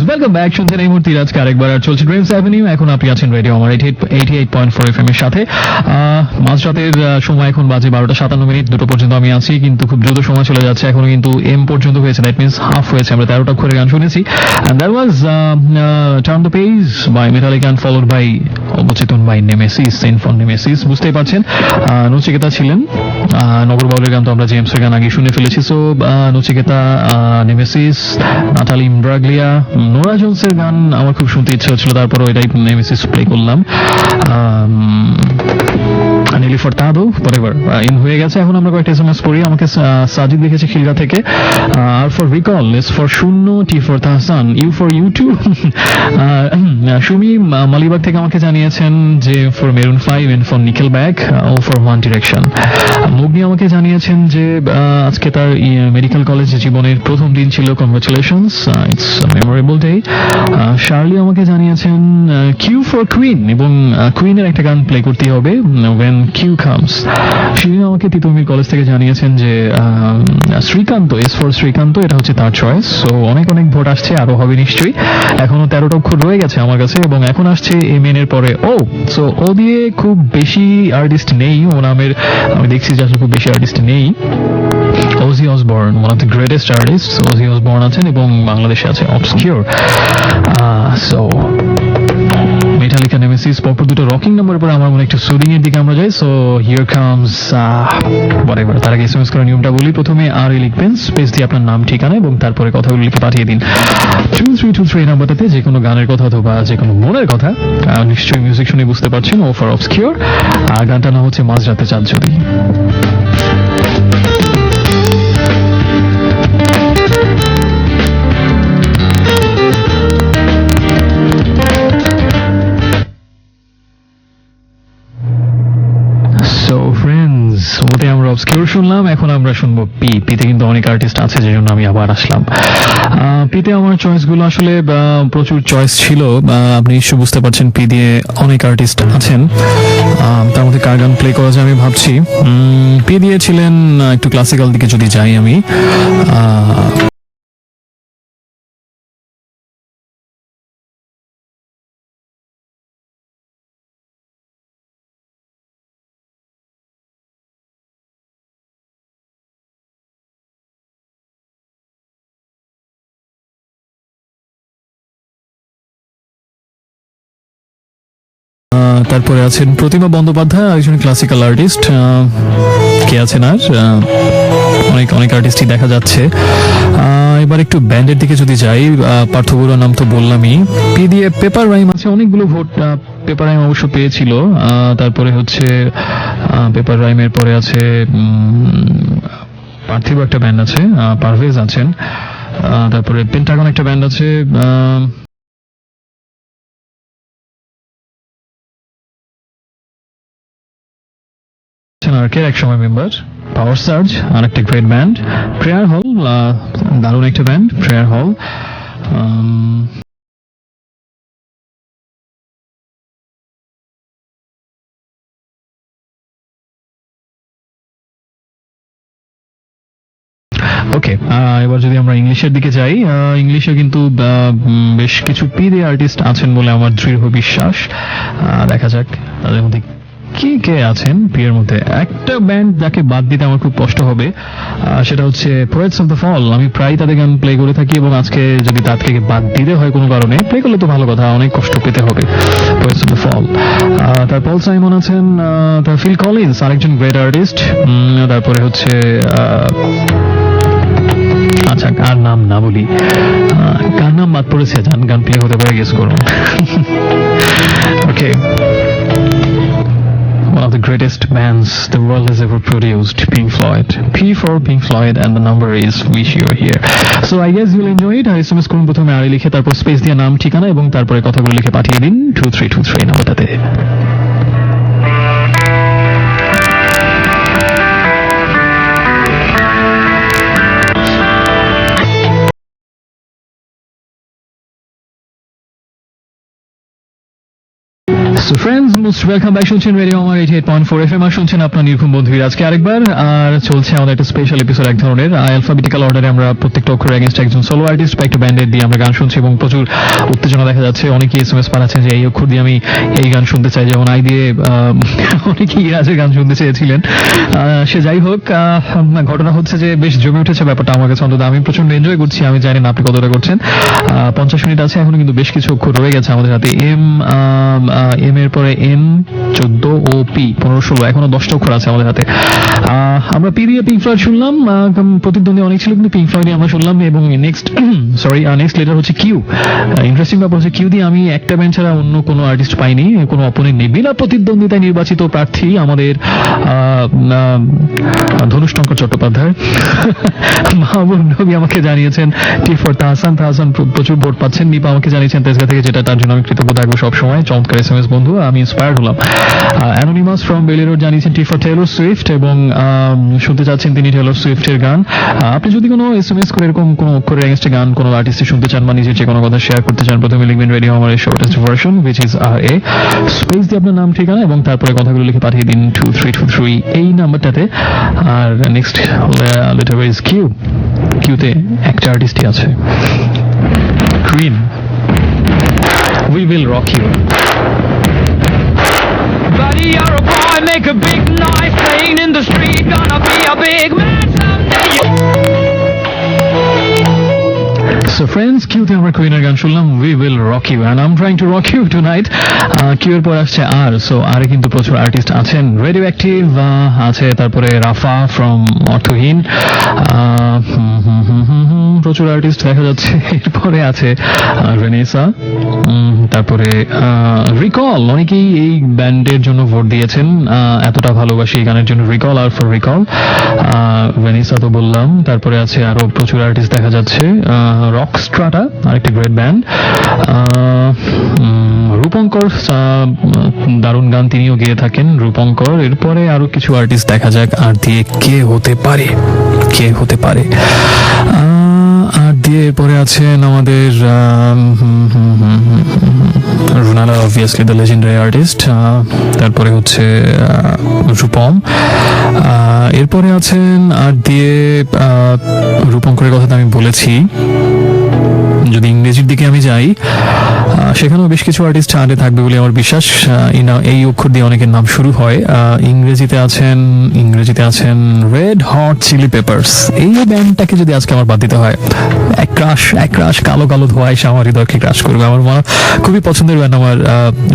Welcome back, শুনছেন এই মুহূর্তে আজকে আরেকবার আর চলছে ড্রিমস অ্যাভিনিউ। এখন আপনি আছেন রেডিও আমার 88.4 FM এর সাথে। মাঝরাতের সময় এখন বাজে 12:57, দুটো পর্যন্ত আমি আছি, কিন্তু খুব দ্রুত সময় চলে যাচ্ছে। এখনো কিন্তু এম পর্যন্ত হয়েছে, দ্যাট মিনস হাফ হয়েছে, আমরা 13টা অক্ষরের গান শুনেছি। and that was Turn the Page by Metallica and followed by Obochetan by Nemesis, সেন্ট ফর নেমেসিস। বুঝতেই পারছেন নচিকেতা ছিলেন, নগর বাউলের গান তো আমরা জেমসের গান আগে শুনে ফেলেছি। সো নচিকেতা, নেমেসিস, নাতালি ইমব্রাগলিয়া, নোরা জোনসের গান আমার খুব শুনতে ইচ্ছে হচ্ছিল, তারপরে এটাই নেমেসিস প্লে করলাম। নেলি ফরতাদো whatever ইন হয়ে গেছে। এখন আমরা কয়েকটা এসএমএস পড়ি। আমাকে সাজিদ লিখেছে খিলগা থেকে, R for recall, S for Shunno, T for Tahsan, U for YouTube. Sumi Malibagh থেকে আমাকে জানিয়েছেন যে for Maroon 5, N for Nickelback, O for One Direction. Mugni আমাকে জানিয়েছেন যে আজকে তার মেডিকেল কলেজ জীবনের প্রথম দিন ছিল, congratulations, it's memorable day. Shirley আমাকে জানিয়েছেন কিউ ফর কুইন, এবং কুইনের একটা গান প্লে করতে হবে, When Q Comes। শিরিন আমাকে তিতুমির কলেজ থেকে জানিয়েছেন যে শ্রীকান্ত, এস ফর শ্রীকান্ত, এটা হচ্ছে তার চয়েস। সো অনেক অনেক ভোট আসছে, আরো হবে নিশ্চয়ই। এখনো 13টা অক্ষর রয়ে গেছে আমার কাছে, এবং এখন আসছে এম এন এর পরে ও। সো ও দিয়ে খুব বেশি আর্টিস্ট নেই, ও নামের আমি দেখছি যে আসলে খুব বেশি আর্টিস্ট নেই। Ozzy Osbourne, one of the greatest artists, Ozzy Osbourne আছেন, এবং বাংলাদেশে আছে Obscure। So মেটালিকা নেমেসিস, পরপর দুটো রকিং নাম্বার পরে আমার মনে একটু সুদিং এর দিকে আমরা যাই। So here comes whatever. তার আগে এসএমএস করার নিয়মটা বলি। প্রথমে আর লিখবেন, স্পেস দিয়ে আপনার নাম, ঠিকানা এবং তারপরে কথাগুলো লিখে পাঠিয়ে দিন 2323 নাম্বারটাতে, যে কোনো গানের কথা অথবা যে কোনো মনের কথা। নিশ্চয়ই মিউজিক শুনে বুঝতে পারছেন, ও ফর অবস্কিউর। আর গানটা না হচ্ছে মাঝরাতে চাঁদ যদি। ওতে আমরা অবস্কিউর শুনলাম, এখন আমরা শুনবো পিতে কিন্তু অনেক আর্টিস্ট আছে, যে জন্য আমি আবার আসলাম। পিতে আমার চয়েস গুলো আসলে প্রচুর চয়েস ছিল, আপনি নিশ্চয়ই বুঝতে পারছেন পি দিয়ে অনেক আর্টিস্ট আছেন। তার মধ্যে কার গান প্লে করা যায় আমি ভাবছি। পি দিয়ে ছিলেন একটু ক্লাসিক্যাল দিকে যদি যাই আমি, তারপরে আছেন প্রতিমা বন্দ্যোপাধ্যায়, একজন ক্লাসিক্যাল আর্টিস্ট। কে আছেন আর, অনেক অনেক আর্টিস্টই দেখা যাচ্ছে। এবার একটু ব্যান্ডের দিকে যদি যাই, পার্থ বড়ুয়ার নাম তো বললামই। পি দিয়ে পেপার রাইম আছে, অনেকগুলো ভোট পেপার রাইম অবশ্য পেয়েছিল। তারপরে হচ্ছে পেপার রাইমের পরে আছে পার্থিব একটা ব্যান্ড আছে, পারভেজ আছেন। তারপরে পেন্টাগন একটা ব্যান্ড আছে, আর্কের এক সময় মেম্বার। পাওয়ার সার্জ আর একটা গ্রেট ব্যান্ড। প্রেয়ার হল, দারুণ একটা ব্যান্ড প্রেয়ার হল। ওকে, এবার যদি আমরা ইংলিশের দিকে যাই, ইংলিশে কিন্তু বেশ কিছু পি দিয়ে আর্টিস্ট আছেন বলে আমার দৃঢ় বিশ্বাস। দেখা যাক তাদের মধ্যে কে কে আছেন। পিয়ের মধ্যে একটা ব্যান্ড যাকে বাদ দিতে আমার খুব কষ্ট হবে, সেটা হচ্ছে পোয়েটস অফ দ্য ফল। আমি প্রায় তাদের গান প্লে করে থাকি, এবং আজকে যদি তাদেরকে বাদ দিতে হয় কোনো কারণে, প্লে করলে তো ভালো কথা, অনেক কষ্ট পেতে হবে। Poets of the Fall. তার পল সাইমন আছেন, তার ফিল কলিন্স আরেকজন গ্রেট আর্টিস্ট। তারপরে হচ্ছে আচ্ছা, কার নাম না বলি, কার নাম বাদ পড়েছে, জান গান প্লে হতে পারে, গেস করুন। ওকে, one of the greatest bands the world has ever produced, Pink Floyd. P for Pink Floyd and the number is Wish You Were Here. So I guess you'll enjoy it. আর SMS করুন প্রথমে আর লিখে, তারপর space দিয়ে নাম, ঠিকানা এবং তারপরে কথাগুলো লিখে পাঠিয়ে দিন 2323 নাম্বারটাতে। So friends, most welcome back. শুনছেন রেডিও আমার 88.4 FM, আর শুনছেন আপনার নির্ভুম বন্ধুর আজকে আরেকবার। আর চলছে আমাদের একটা স্পেশাল এপিসোড, এক ধরনের অ্যালফাবেটিক্যাল অর্ডারে আমরা প্রত্যেকটা অক্ষরের এগেইনস্ট একজন সোলো আর্টিস্ট বা একটা ব্যান্ডের দিয়ে আমরা গান শুনছি, এবং প্রচুর উত্তেজনা দেখা যাচ্ছে। অনেকেই এসএমএস পাঠাচ্ছেন যে এই অক্ষর দিয়ে আমি এই গান শুনতে চাই, যেমন আই দিয়ে অনেকেই ইরাজের গান শুনতে চেয়েছিলেন। সে যাই হোক, ঘটনা হচ্ছে যে বেশ জমে উঠেছে ব্যাপারটা আমার কাছে, অন্তত আমি প্রচন্ড এনজয় করছি। আমি জানি না আপনি কতটা করছেন। 50 মিনিট আছে এখনো, কিন্তু বেশ কিছু অক্ষর রয়ে গেছে আমাদের হাতে। এম এর পরে এন, 14 ও পি, 15-16, এখনো 10টা অক্ষর আছে আমাদের হাতে। আমরা পি দিয়ে পিঙ্ক ফ্লয়েড শুনলাম, প্রতিদ্বন্দ্বী অনেক ছিল কিন্তু পিঙ্ক ফ্লয়েডই আমরা শুনলাম। এবং নেক্সট লেটার হচ্ছে কিউ। ইন্টারেস্টিং ব্যাপার হচ্ছে কিউ দিয়ে আমি একটা ব্যান্ড ছাড়া অন্য কোনো আর্টিস্ট পাইনি, কোনো অপোনেন্ট নেই। বিনা প্রতিদ্বন্দ্বিতায় নির্বাচিত প্রার্থী আমাদের ধনুষ্টঙ্কর চট্টোপাধ্যায়। মাহবুব নবী আমাকে জানিয়েছেন টি ফর তাহসান প্রচুর ভোট পাচ্ছেন। নিপা আমাকে জানিয়েছেন তেজগা থেকে, যেটা তার জন্য আমি কৃতজ্ঞ থাকবো সবসময়। চমৎকার এসএমএস বন্ধু, আমি ইন্সপায়ার্ড হলাম। অ্যানোনিমাস ফ্রম বেলি রোড জানিয়েছেন টি ফর টেলর সুইফট, এবং শুনতে চাচ্ছেন তিনি টেলর সুইফটের গান। আপনি যদি কোনো এসএমএস করে এরকম কোনো অক্ষরের এগেইনস্টে গান কোনো আর্টিস্টে শুনতে চান বা নিজের যে কোনো কথা শেয়ার করতে চান, প্রথমে লিখবেন রেডিও আমার shortest version which is RA, space দিয়ে আপনার নাম, ঠিকানা এবং তারপরে কথাগুলো লিখে পাঠিয়ে দিন 2323 এই নাম্বারটাতে। আর নেক্সট লেটার ইজ কিউ। কিউতে একটা আর্টিস্টই আছে, Queen, We Will Rock You. Buddy, you're a boy, make a big noise, playing in the street, gonna be a big man someday. So friends, কিউতে আমরা কুইনের গান শুনলাম we will rock you and I am trying to rock you tonight. Q এর পর আসছে আর, so আরে কিন্তু প্রচুর আর্টিস্ট আছেন। রেডিও অ্যাক্টিভ আছে, তারপরে রাফা ফ্রম অর্থহীন, প্রচুর আর্টিস্ট দেখা যাচ্ছে। এরপরে আছে রেনেসা, তারপরে রিকল। অনেকেই এই ব্যান্ডের জন্য ভোট দিয়েছেন, এতটা ভালোবাসি এই গানের জন্য। রিকল আর ফর রিকল, ভেনিসা তো বললাম। তারপরে আছে আরো প্রচুর আর্টিস্ট দেখা যাচ্ছে। রকস্ট্রাটা আরেকটি গ্রেট ব্যান্ড। রূপঙ্কর দারুণ গান তিনিও গেয়ে থাকেন, রূপঙ্কর। এরপরে আরো কিছু আর্টিস্ট দেখা যাক আর দিয়ে কে হতে পারে, কে হতে পারে। আর দিয়ে এরপরে আছেন আমাদের রুনালা, অবভিয়াসলি দ্য লেজেন্ডারি আর্টিস্ট। তারপরে হচ্ছে রূপম। এরপরে আছেন আর দিয়ে রূপঙ্করের কথা তো আমি বলেছি। যদি ইংরেজির দিকে আমি যাই, সেখানেও বেশ কিছু আর্টিস্ট আগে থাকবে বলে আমার বিশ্বাস। এই অক্ষর দিয়ে অনেকের নাম শুরু হয়। ইংরেজিতে আছেন রেড হট চিলি পেপারস। এই ব্যান্ডটাকে যদি আজকে আমার বাদ দিতে হয়, এক ক্রাশ কালো কালো ধোঁয়া এসে আমার হৃদয়কে ক্রাশ করবে। আমার খুবই পছন্দের ব্যান্ড আমার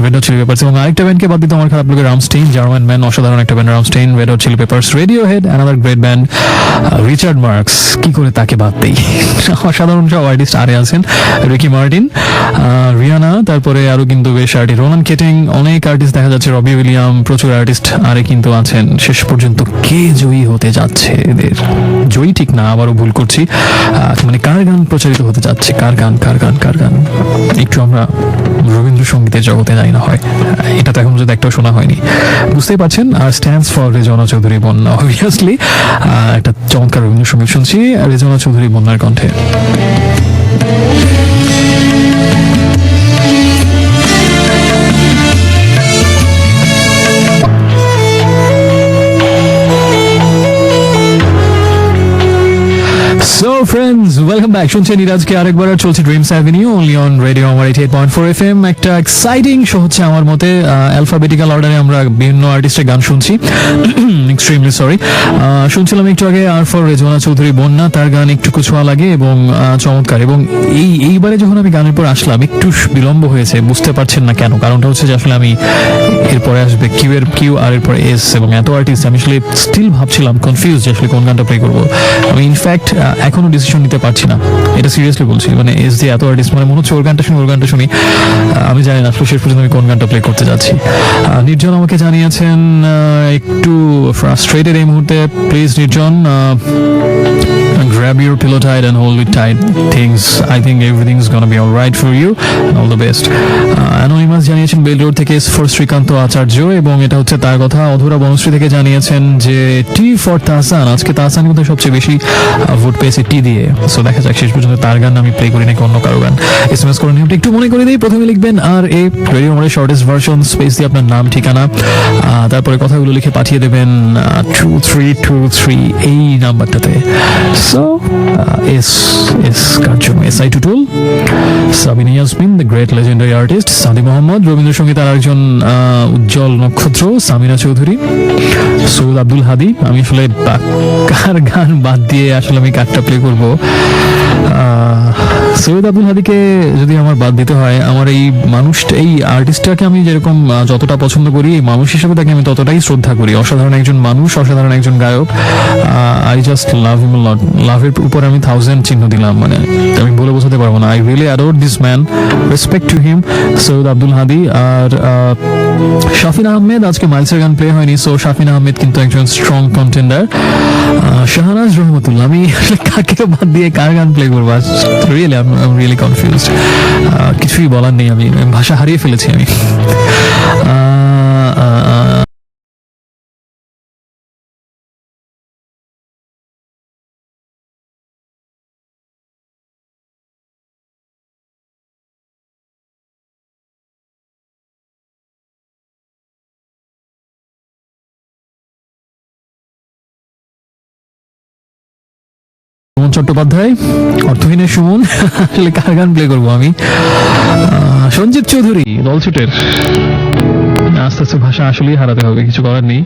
রেড হট চিলি পেপারস। এবং আরেকটা ব্যান্ডকে বাদ দিতে আমার খারাপ লাগে, রামস্টেইন, জার্মান ব্যান্ড, অসাধারণ একটা band Rammstein, Red Hot Chili Peppers. Radiohead, another great band. Richard Marx, কি করে তাকে বাদ দেই? অসাধারণ সব আর্টিস্ট আরে আছেন। রিকি মার্টিন, রিয়ানা, তারপরে আরো কিন্তু বেশ আর্টিস্ট, রোনান কেটিং, অনেক আর্টিস্ট দেখা যাচ্ছে। রবি উইলিয়াম, প্রচুর আর্টিস্ট আরে কিন্তু আছেন। শেষ পর্যন্ত কে জয়ী হতে যাচ্ছে? এদের জয়ী ঠিক না, আবারও ভুল করছি, মানে কার গান প্রচারিত হতে যাচ্ছে? কার গান? একটু আমরা রবীন্দ্রসঙ্গীতের জগতে যাই না হয়, এটা তো এখন যদি একটাও শোনা হয়নি, বুঝতেই পারছেন। আর স্ট্যান্ডস ফর রেজওয়ানা চৌধুরী বন্যা, অবভিয়াসলি একটা চমৎকার রবীন্দ্রসঙ্গীত শুনছি রেজওয়ানা চৌধুরী বন্যার কণ্ঠে। So friends, welcome back. শুনছেন নিরাজকে আরেকবার, আর চলছে dreams avenue only on radio Aamar 88.4 FM। একটা এক্সাইটিং শো হচ্ছে আমার মতে। অ্যালফাবেটিক্যাল অর্ডারে আমরা বিভিন্ন আর্টিস্টের গান শুনছি। Extremely sorry. শুনছিলাম একটু আগে আর ফর রেজওয়ানা চৌধুরী বন্যা, তার গান একটু ছোঁয়া লাগে এবং চমৎকার। এবং এইবারে যখন আমি গানের পর আসলাম, একটু বিলম্ব হয়েছে, বুঝতে পারছেন না কেন। কারণটা হচ্ছে যে আসলে আমি এরপরে আসবে কিউ আর এরপরে এস, এবং এত আর্টিস্ট আমি আসলে স্টিল ভাবছিলাম, কনফিউজ যে আসলে কোন গানটা প্লে করবো। আমি ইনফ্যাক্ট এখনো ডিসিশন নিতে পারছি না, এটা সিরিয়াসলি বলছি। মানে এস দিয়ে এত আর্টিস্ট, মানে মনে হচ্ছে ওর গানটা শুনি, আমি জানি না আসলে শেষ পর্যন্ত আমি কোন গানটা প্লে করতে যাচ্ছি। নির্জন আমাকে জানিয়েছেন একটু ফ্রাস্ট্রেটেড এই মুহূর্তে। প্লিজ নির্জন, grab your pillow tight and hold it tight. I think everything's gonna be all right for you. All the best. Anonymous জানিয়েছেন বেল রোড থেকে ফর শ্রীকান্ত আচার্য, এবং এটা হচ্ছে তার কথা। অধুরা বনশ্রী থেকে জানিয়েছেন যে টি ফর তাহসান। আজকে তাহসান কিন্তু সবচেয়ে বেশি ভোট পেয়েছে টি দিয়ে। সো দেখা যাক শেষ পর্যন্ত তার গান আমি প্লে করি নাকি অন্য কারো গান। SMS করে নিয়মটা একটু মনে করে দিই। প্রথমে লিখবেন আর এ রেডিও আমাদের শর্টেস্ট ভার্সন, স্পেস দিয়ে আপনার নাম, ঠিকানা, তারপরে কথাগুলো লিখে পাঠিয়ে দেবেন 2323 এই নাম্বারটাতে। সো এস কার জন্য SI Tutul, Sabina Yasmin the great legendary artist, সাদি মোহাম্মদ, রবীন্দ্রসঙ্গীত আর একজন উজ্জ্বল নক্ষত্র সামিনা চৌধুরী, সৈয়দ আব্দুল হাদি। আমি আসলে কার গান বাদ দিয়ে আসলে আমি কারটা প্লে করবো? সৈয়দ আব্দুল হাদিকে যদি আমার বাদ দিতে হয়, আমার এই আর্টিস্টটাকে আমি যেরকম যতটা পছন্দ করি, এই মানুষ হিসেবে তাকে আমি ততটাই শ্রদ্ধা করি। অসাধারণ একজন মানুষ, অসাধারণ একজন গায়ক। আই জাস্ট লাভ হিম লট। লাভের উপর আমি 1000 চিহ্ন দিলাম, মানে আমি বলে বোঝাতে পারবো না। I really adore this man, respect to him, Syed Abdul Hadi. আর শাফিন আহমেদ, আজকে মাইলসের গান প্লে হয়নি, সো শাফিন আহমেদ কিন্তু একজন স্ট্রং কন্টেন্ডার। শাহনাজ রহমতুল্লাহ, আমি কাকে বাদ দিয়ে কার গান প্লে করবো? Really I am really confused. কিছুই বলার নেই, আমি ভাষা হারিয়ে ফেলেছি আমি। সুমন চট্টোপাধ্যায়, অর্থহীনের সুমন। আসলে কার গান প্লে করবো আমি? সঞ্জিত চৌধুরী, দলছুটের। আস্তে আস্তে ভাষা আসলেই হারাতে হবে, কিছু করার নেই।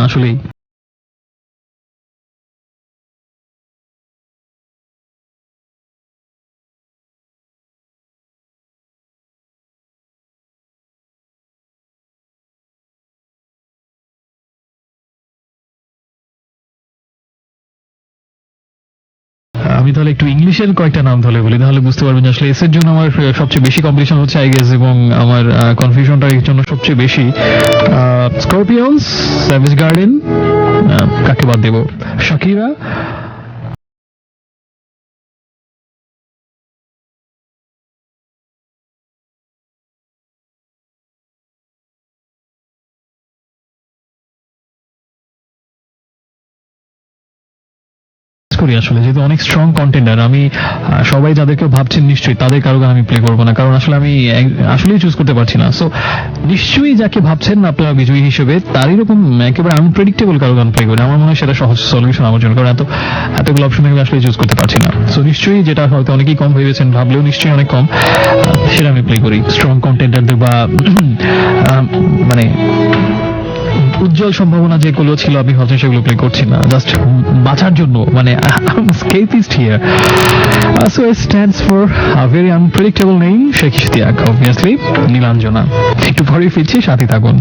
আসলেই আমি তাহলে একটু ইংলিশের কয়েকটা নাম তাহলে বলি, তাহলে বুঝতে পারবেন যে আসলে এস এর জন্য আমার সবচেয়ে বেশি কম্পিটিশন হচ্ছে আই গেস, এবং আমার কনফিউশনটা এর জন্য সবচেয়ে বেশি। স্করপিয়ন্স, স্যাভেজ গার্ডেন, কাকে বাদ দেব, শাকিরা, করি আসলে, যেহেতু অনেক স্ট্রং কন্টেন্ডার আমি, সবাই যাদেরকে ভাবছেন নিশ্চয়ই তাদের কারো গান আমি প্লে করবো না, কারণ আসলে আমি আসলেই চুজ করতে পারছি না। সো নিশ্চয়ই যাকে ভাবছেন আপনারা বিজয়ী হিসেবে, তার এরকম একেবারে আনপ্রেডিক্টেবল কারো গান প্লে করি, আমার মনে হয় সেটা সহজ সলিউশন আমার জন্য, কারণ এতগুলো অপশন আমি আসলে চুজ করতে পারছি না। সো নিশ্চয়ই যেটা হয়তো অনেকেই কম ভেবেছেন, ভাবলেও নিশ্চয়ই অনেক কম, সেটা আমি প্লে করি। স্ট্রং কন্টেন্ডারদের বা মানে উজ্জ্বল সম্ভাবনা যেগুলো ছিল আমি হয়তো সেগুলো প্লে করছি না, জাস্ট বাঁচার জন্য, মানে escapist here. So it stands for a very unpredictable name, Sheikh Ishtiaq, obviously Nilanjana. একটু পরে ফিরছি, সাথে থাকুন।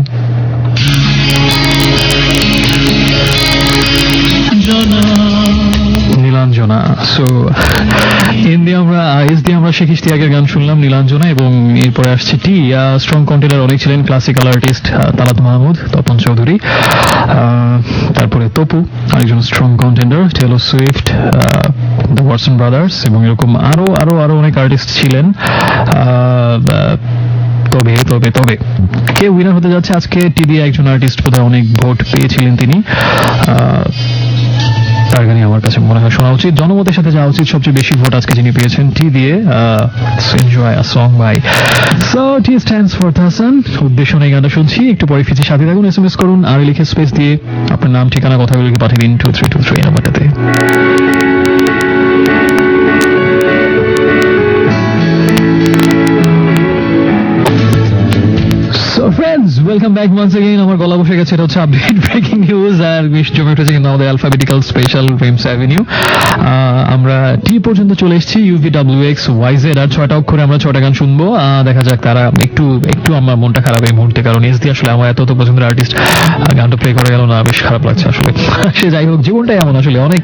নীলাঞ্জনা। সো এন দিয়ে আমরা এস দিয়ে আমরা শেখ ইশতিয়াকের গান শুনলাম, নীলাঞ্জনা, এবং এরপরে আসছে টি। স্ট্রং কন্টেন্ডার অনেক ছিলেন, ক্লাসিক্যাল আর্টিস্ট তালাত মাহমুদ, তপন চৌধুরী, তারপরে তপু আরেকজন strong contender, Taylor Swift, the Watson brothers, এবং এরকম আরো আরো আরো অনেক আর্টিস্ট ছিলেন। তবে তবে তবে কে উইনার হতে যাচ্ছে আজকে? টি দিয়ে একজন আর্টিস্ট বোধহয় অনেক ভোট পেয়েছিলেন তিনি, তার গানই আমার কাছে মনে হয় শোনা উচিত, জনমতের সাথে যাওয়া উচিত। সবচেয়ে বেশি ভোট আজকে যিনি পেয়েছেন টি দিয়ে, enjoy a song by, so T stands for Tahsan. উদ্দেশ্য নেই গানটা শুনছি, একটু পরে ফিরছি, সাথে থাকুন। এসএমএস করুন আর লিখে স্পেস দিয়ে আপনার নাম, ঠিকানা, কথাগুলো লিখে পাঠিয়ে দিন 2323 নাম্বারটাতে। Friends, welcome back once again. আমার গলা বসে গেছে, এটা হচ্ছে আপডেট ব্রেকিং নিউজ, আর বেশ জমে উঠেছে কিন্তু আমাদের অ্যালফাবেটিক্যাল স্পেশাল ড্রিমস অ্যাভিনিউ। আমরা টি পর্যন্ত চলে এসেছি, UVWX YZ, আর 6টা অক্ষরে আমরা 6টা গান শুনবো। দেখা যাক তারা একটু একটু আমার মনটা খারাপ এই মুহূর্তে, কারণ এস দিয়ে আসলে আমার এত পছন্দের আর্টিস্ট, গানটা প্লে করা গেল না, বেশ খারাপ লাগছে আসলে। সে যাই হোক, জীবনটাই এমন আসলে, অনেক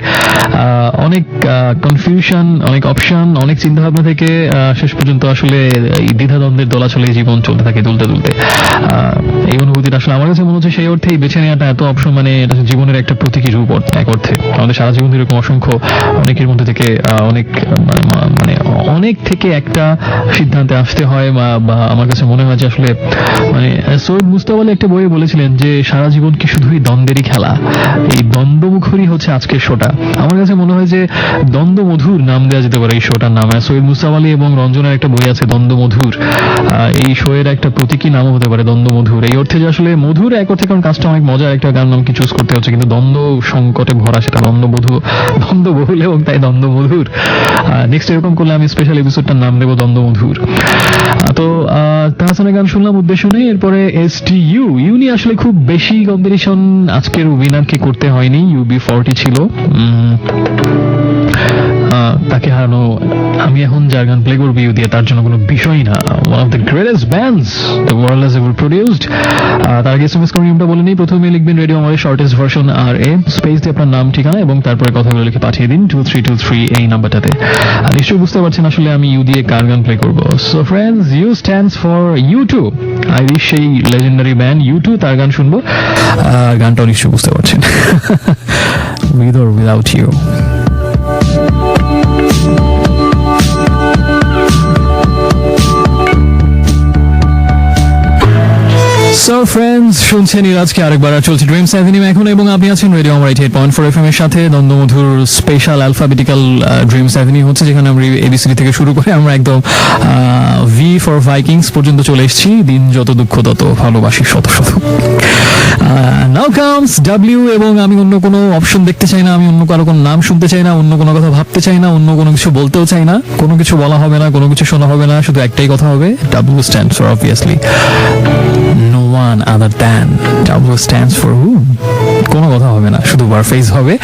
অনেক কনফিউশন, অনেক অপশন, অনেক চিন্তা ভাবনা থেকে শেষ পর্যন্ত আসলে এই দ্বিধাদ্বন্দ্বের দোলাচলে জীবন চলতে থাকে দুলতে দুলতে। এই অনুভূতিটা আসলে আমার কাছে মনে হচ্ছে সেই অর্থেই বেছে নেওয়াটা, এত অপশন, মানে এটা জীবনের একটা প্রতীকী রূপ এক অর্থে। আমাদের সারা জীবন এরকম অসংখ্য, অনেকের মধ্যে থেকে অনেক মানে অনেক থেকে একটা সিদ্ধান্তে আসতে হয়, বা আমার কাছে মনে হয় যে আসলে মানে সৈয়দ মুস্তাফা আলী একটা বইয়ে বলেছিলেন যে সারা জীবন কি শুধুই দ্বন্দ্বেরই খেলা, এই দ্বন্দ্বমুখরই হচ্ছে আজকের শোটা। আমার কাছে মনে হয় যে দ্বন্দ্বমধুর নাম দেওয়া যেতে পারে এই শোটার নাম। সৈয়দ মুস্তাফা আলী এবং রঞ্জনের একটা বই আছে দ্বন্দ্বমধুর, এই শোয়ের একটা প্রতীকী নামও হতে পারে দ্বন্দ্বমধুর, এই অর্থে যে আসলে মধুর এক অর্থে, কারণ কাজটা অনেক মজার, একটা গান আমাকে চুজ করতে হচ্ছে, কিন্তু দ্বন্দ্ব সংকটে ভরা, সেটা দ্বন্দ্ববহুল এবং তাই দ্বন্দ্বমধুর। নেক্সট এরকম করলে আমি স্পেশাল এপিসোডটার নাম দেবো দ্বন্দ্বমধুর। তো তাহসানের গান শুনলাম, উদ্দেশ্য নেই। এরপরে STU নিয়ে আসলে খুব বেশি কম্পিটিশন আজকের উইনারকে করতে হয়নি, UB40 ছিল, তাকে হারানো। আমি এখন যার গান প্লে করবো ইউ দিয়ে, তার জন্য কোনো বিষয় না। One of the greatest bands the world has ever produced. তার আগে এসএমএস করে নিয়মটা বলে নিই, প্রথমে লিখবেন রেডিও আমাদের শর্টেস্ট ভার্সন আর স্পেস দিয়ে আপনার নাম, ঠিকানা এবং তারপরে কথাগুলো লিখে পাঠিয়ে দিন 2323 এই নাম্বারটাতে। নিশ্চয়ই বুঝতে পারছেন আসলে আমি ইউ দিয়ে কার গান প্লে করবো। So friends, U stands for U2, সেই লেজেন্ডারি ব্যান্ড U2, তার গান শুনবো। গানটাও নিশ্চয়ই বুঝতে পারছেন, with or without you. So friends, শুনছেন ইরাজকে আরেকবার, চলছে ড্রিমস অ্যাভিনিউ এখন, এবং আপনি আছেন রেডিও আমরা 88.4 FM এর সাথে। দ্বন্দ্বমধুর স্পেশাল অ্যালফাবেটিক্যাল ড্রিমস অ্যাভিনিউ হচ্ছে, যেখানে আমরা ABCD থেকে শুরু করে আমরা একদম V ফর ভাইকিংস পর্যন্ত চলে এসেছি। দিন যত দুঃখ তত ভালোবাসি শত শত। নাও কামস W, এবং আমি অন্য কোনো অপশন দেখতে চাই না, আমি অন্য কারো কোনো নাম শুনতে চাই না, অন্য কোনো কথা ভাবতে চাই না, অন্য কোনো কিছু বলতেও চাই না, কোনো কিছু বলা হবে না, কোনো কিছু শোনা হবে না, শুধু একটাই কথা হবে, W stands for obviously no one other than W stands for who, কোনো কথা হবে না, শুধু ওয়ারফেজ হবে।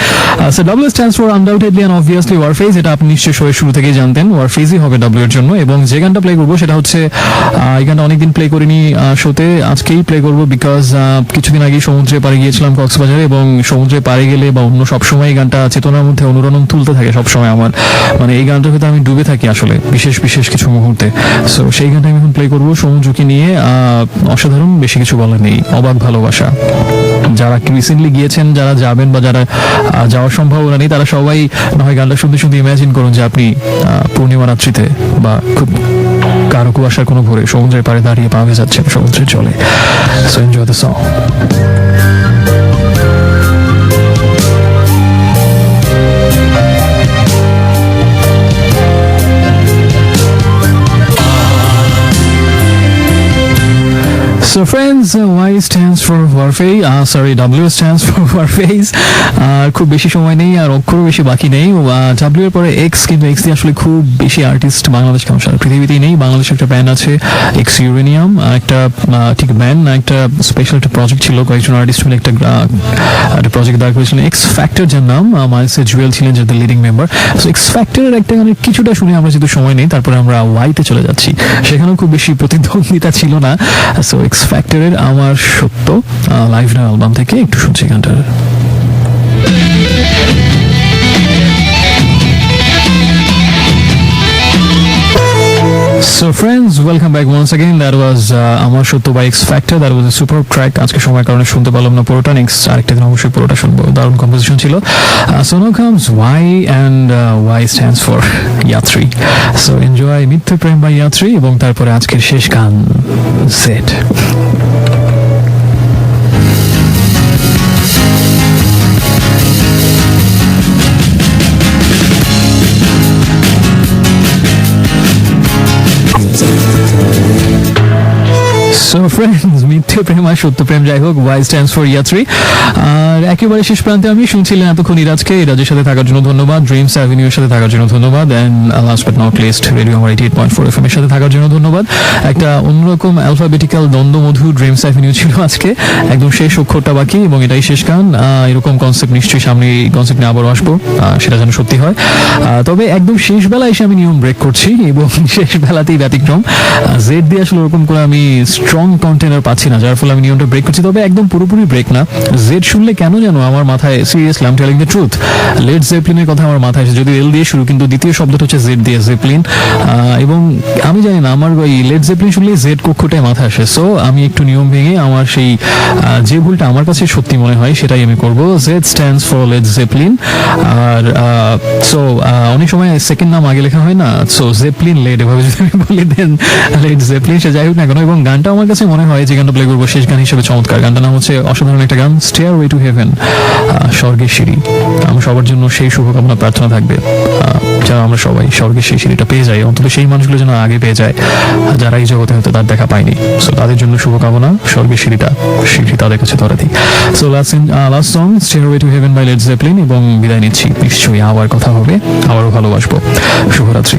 So W stands for undoubtedly and obviously Warfaze, এটা আপনি নিশ্চয়ই শোয়ের শুরু থেকেই জানতেন, ওয়ারফেজই হবে ডাব্লিউ এর জন্য। এবং যে গানটা প্লে করবো সেটা হচ্ছে, এই গানটা অনেকদিন প্লে করিনি শোতে, আজকেই প্লে করবো, বিকজ কিছুদিন আগেই সমুদ্রে পাড়ে গিয়েছিলাম কক্সবাজারে, এবং সমুদ্রে পাড়ে গেলে বা অন্য সবসময় এই গানটা চেতনার মধ্যে অনুরণন তুলতে থাকে সবসময় আমার, মানে এই গানটার ভিতরে আমি ডুবে থাকি আসলে বিশেষ বিশেষ কিছু মুহূর্তে। সো সেই গানটা আমি এখন প্লে করবো সমুদ্রকে নিয়ে। অসাধারণ, বেশি কিছু বলার নেই, অবাক ভালোবাসা। যারা রিসেন্টলি গিয়েছেন, যারা যাবেন বা যারা যাওয়ার সম্ভাবনা নেই, তারা সবাই না হয় গানটা শুনতে শুনতে ইমাজিন করুন যে আপনি পূর্ণিমা রাত্রিতে বা খুব কারো কুয়াশার কোনো ভোরে সমুদ্রের পাড়ে দাঁড়িয়ে পা ভেজাচ্ছেন সমুদ্রের জলে। So enjoy the song. So friends, Y stands for Warfaze, W stands for Warfaze। খুব বেশি সময় নেই আর অক্ষরও বেশি বাকি নেই। W এর পরে X, কিন্তু X দিয়ে আসলে খুব বেশি আর্টিস্ট বাংলাদেশ কেন সারা পৃথিবীতেই নেই। বাংলাদেশে একটা ব্যান্ড আছে X ইউরেনিয়াম, একটা ঠিক ব্যান্ড না, একটা স্পেশাল একটা প্রজেক্ট ছিল, কয়েকজন আর্টিস্ট মিলে একটা প্রজেক্ট দাঁড় করেছিলেন এক্স ফ্যাক্টর, যার নাম মাইলসে জুয়েল ছিলেন যে লিডিং মেম্বার। সো এক্স ফ্যাক্টরের একটা গানের কিছুটা শুনে আমরা যেহেতু সময় নেই, তারপরে আমরা ওয়াইতে চলে যাচ্ছি, সেখানেও খুব বেশি প্রতিদ্বন্দ্বিতা ছিল না। সো এক্স ফ্যাক্টরের আমার সত্য লাইভ না অ্যালবাম থেকে একটু শুনছি গানটা। So friends, welcome back once again. That was Amar Shotto by X Factor. That was a superb track. আজকে সময় কারণে শুনতে পারলাম না পুরোটা, নেক্সট আরেকটা দিন অবশ্যই পুরোটা শুনবো। দারুণ কম্পোজিশন ছিল। So now comes Y, and Y stands for Yatri. So enjoy মিথ্যে প্রেম by Yatri, এবং তারপরে আজকের শেষ গান Z। So friends, মিথ্যে প্রেম আর সত্য প্রেম যাই হোক, Y stands for Yatri। আর একেবারে শেষ প্রান্তে আমি শুনছিলেন এতক্ষণ ইরাজকে। ইরাজের সাথে থাকার জন্য ধন্যবাদ, ড্রিমস অ্যাভিনিউর সাথে থাকার জন্য ধন্যবাদ, and last but not least radio Aamar 88.4 FM এর সাথে থাকার জন্য ধন্যবাদ। একটা অন্যরকম অ্যালফাবেটিক্যাল দ্বন্দ্বমধু ড্রিমস অ্যাভিনিউ ছিল আজকে, একদম শেষ অক্ষরটা বাকি এবং এটাই শেষ গান। এরকম কনসেপ্ট নিশ্চয়ই সামনে এই কনসেপ্ট নিয়ে আবারও আসবো, সেটা যেন সত্যি হয়। তবে একদম শেষ বেলায় এসে আমি নিয়ম ব্রেক করছি, এবং শেষ বেলাতেই ব্যতিক্রম। জেড দিয়ে আসলে ওরকম করে আমি স্ট্রং কন্টেনার পাচ্ছি না, যার ফলে আমি নিয়মটা ব্রেক করছি। তবে একদম পুরোপুরি ব্রেক না। জেড শুনলে কেন যেন আমার মাথায়, seriously I am telling the truth, Led জেপলিনের কথা আমার মাথায় আসে, যদিও এল দিয়ে শুরু, কিন্তু দ্বিতীয় শব্দটা হচ্ছে জেড দিয়ে, জেপলিন। এবং আমি জানি না, আমার ওই লেড জেপলিন শুনলে জেড কক্ষটায় মাথায় আসে। সো আমি একটু নিয়ম ভেঙে আমার সেই যে ভুলটা আমার কাছে সত্যি মনে হয় সেটাই আমি করবো। Z stands for Led Zeppelin. আর সো অনেক সময় সেকেন্ড নাম আগে লেখা হয় না, সো জেপলিন লেড, এভাবে যদি আমি বলি দেন লেড জেপলিন, সে যাই হোক না কেন। এবং গানটা আমার কাছে মনে হয় যে গানটা প্লে করবো শেষ গান হিসেবে চমৎকার। গানটার নাম হচ্ছে অসাধারণ একটা গান, স্টেয়ারওয়ে টু হেভেন, স্বর্গের সিঁড়ি। আমার সবার জন্য সেই শুভকামনা প্রার্থনা থাকবে, যেন আমরা সবাই স্বর্গের সেই সিঁড়িটা পেয়ে যাই, অন্তত সেই মানুষগুলো যেন আগে পেয়ে যায় যারা এই জগতে হয়তো তার দেখা পায়নি। সো তাদের জন্য শুভকামনা, স্বর্গের সিঁড়ি তাদের কাছে ধরা দিই। So last song Stairway to Heaven by Led Zeppelin, এবং বিদায় নিচ্ছি। নিশ্চয়ই আবার কথা হবে, আবারও ভালোবাসবো। শুভরাত্রি।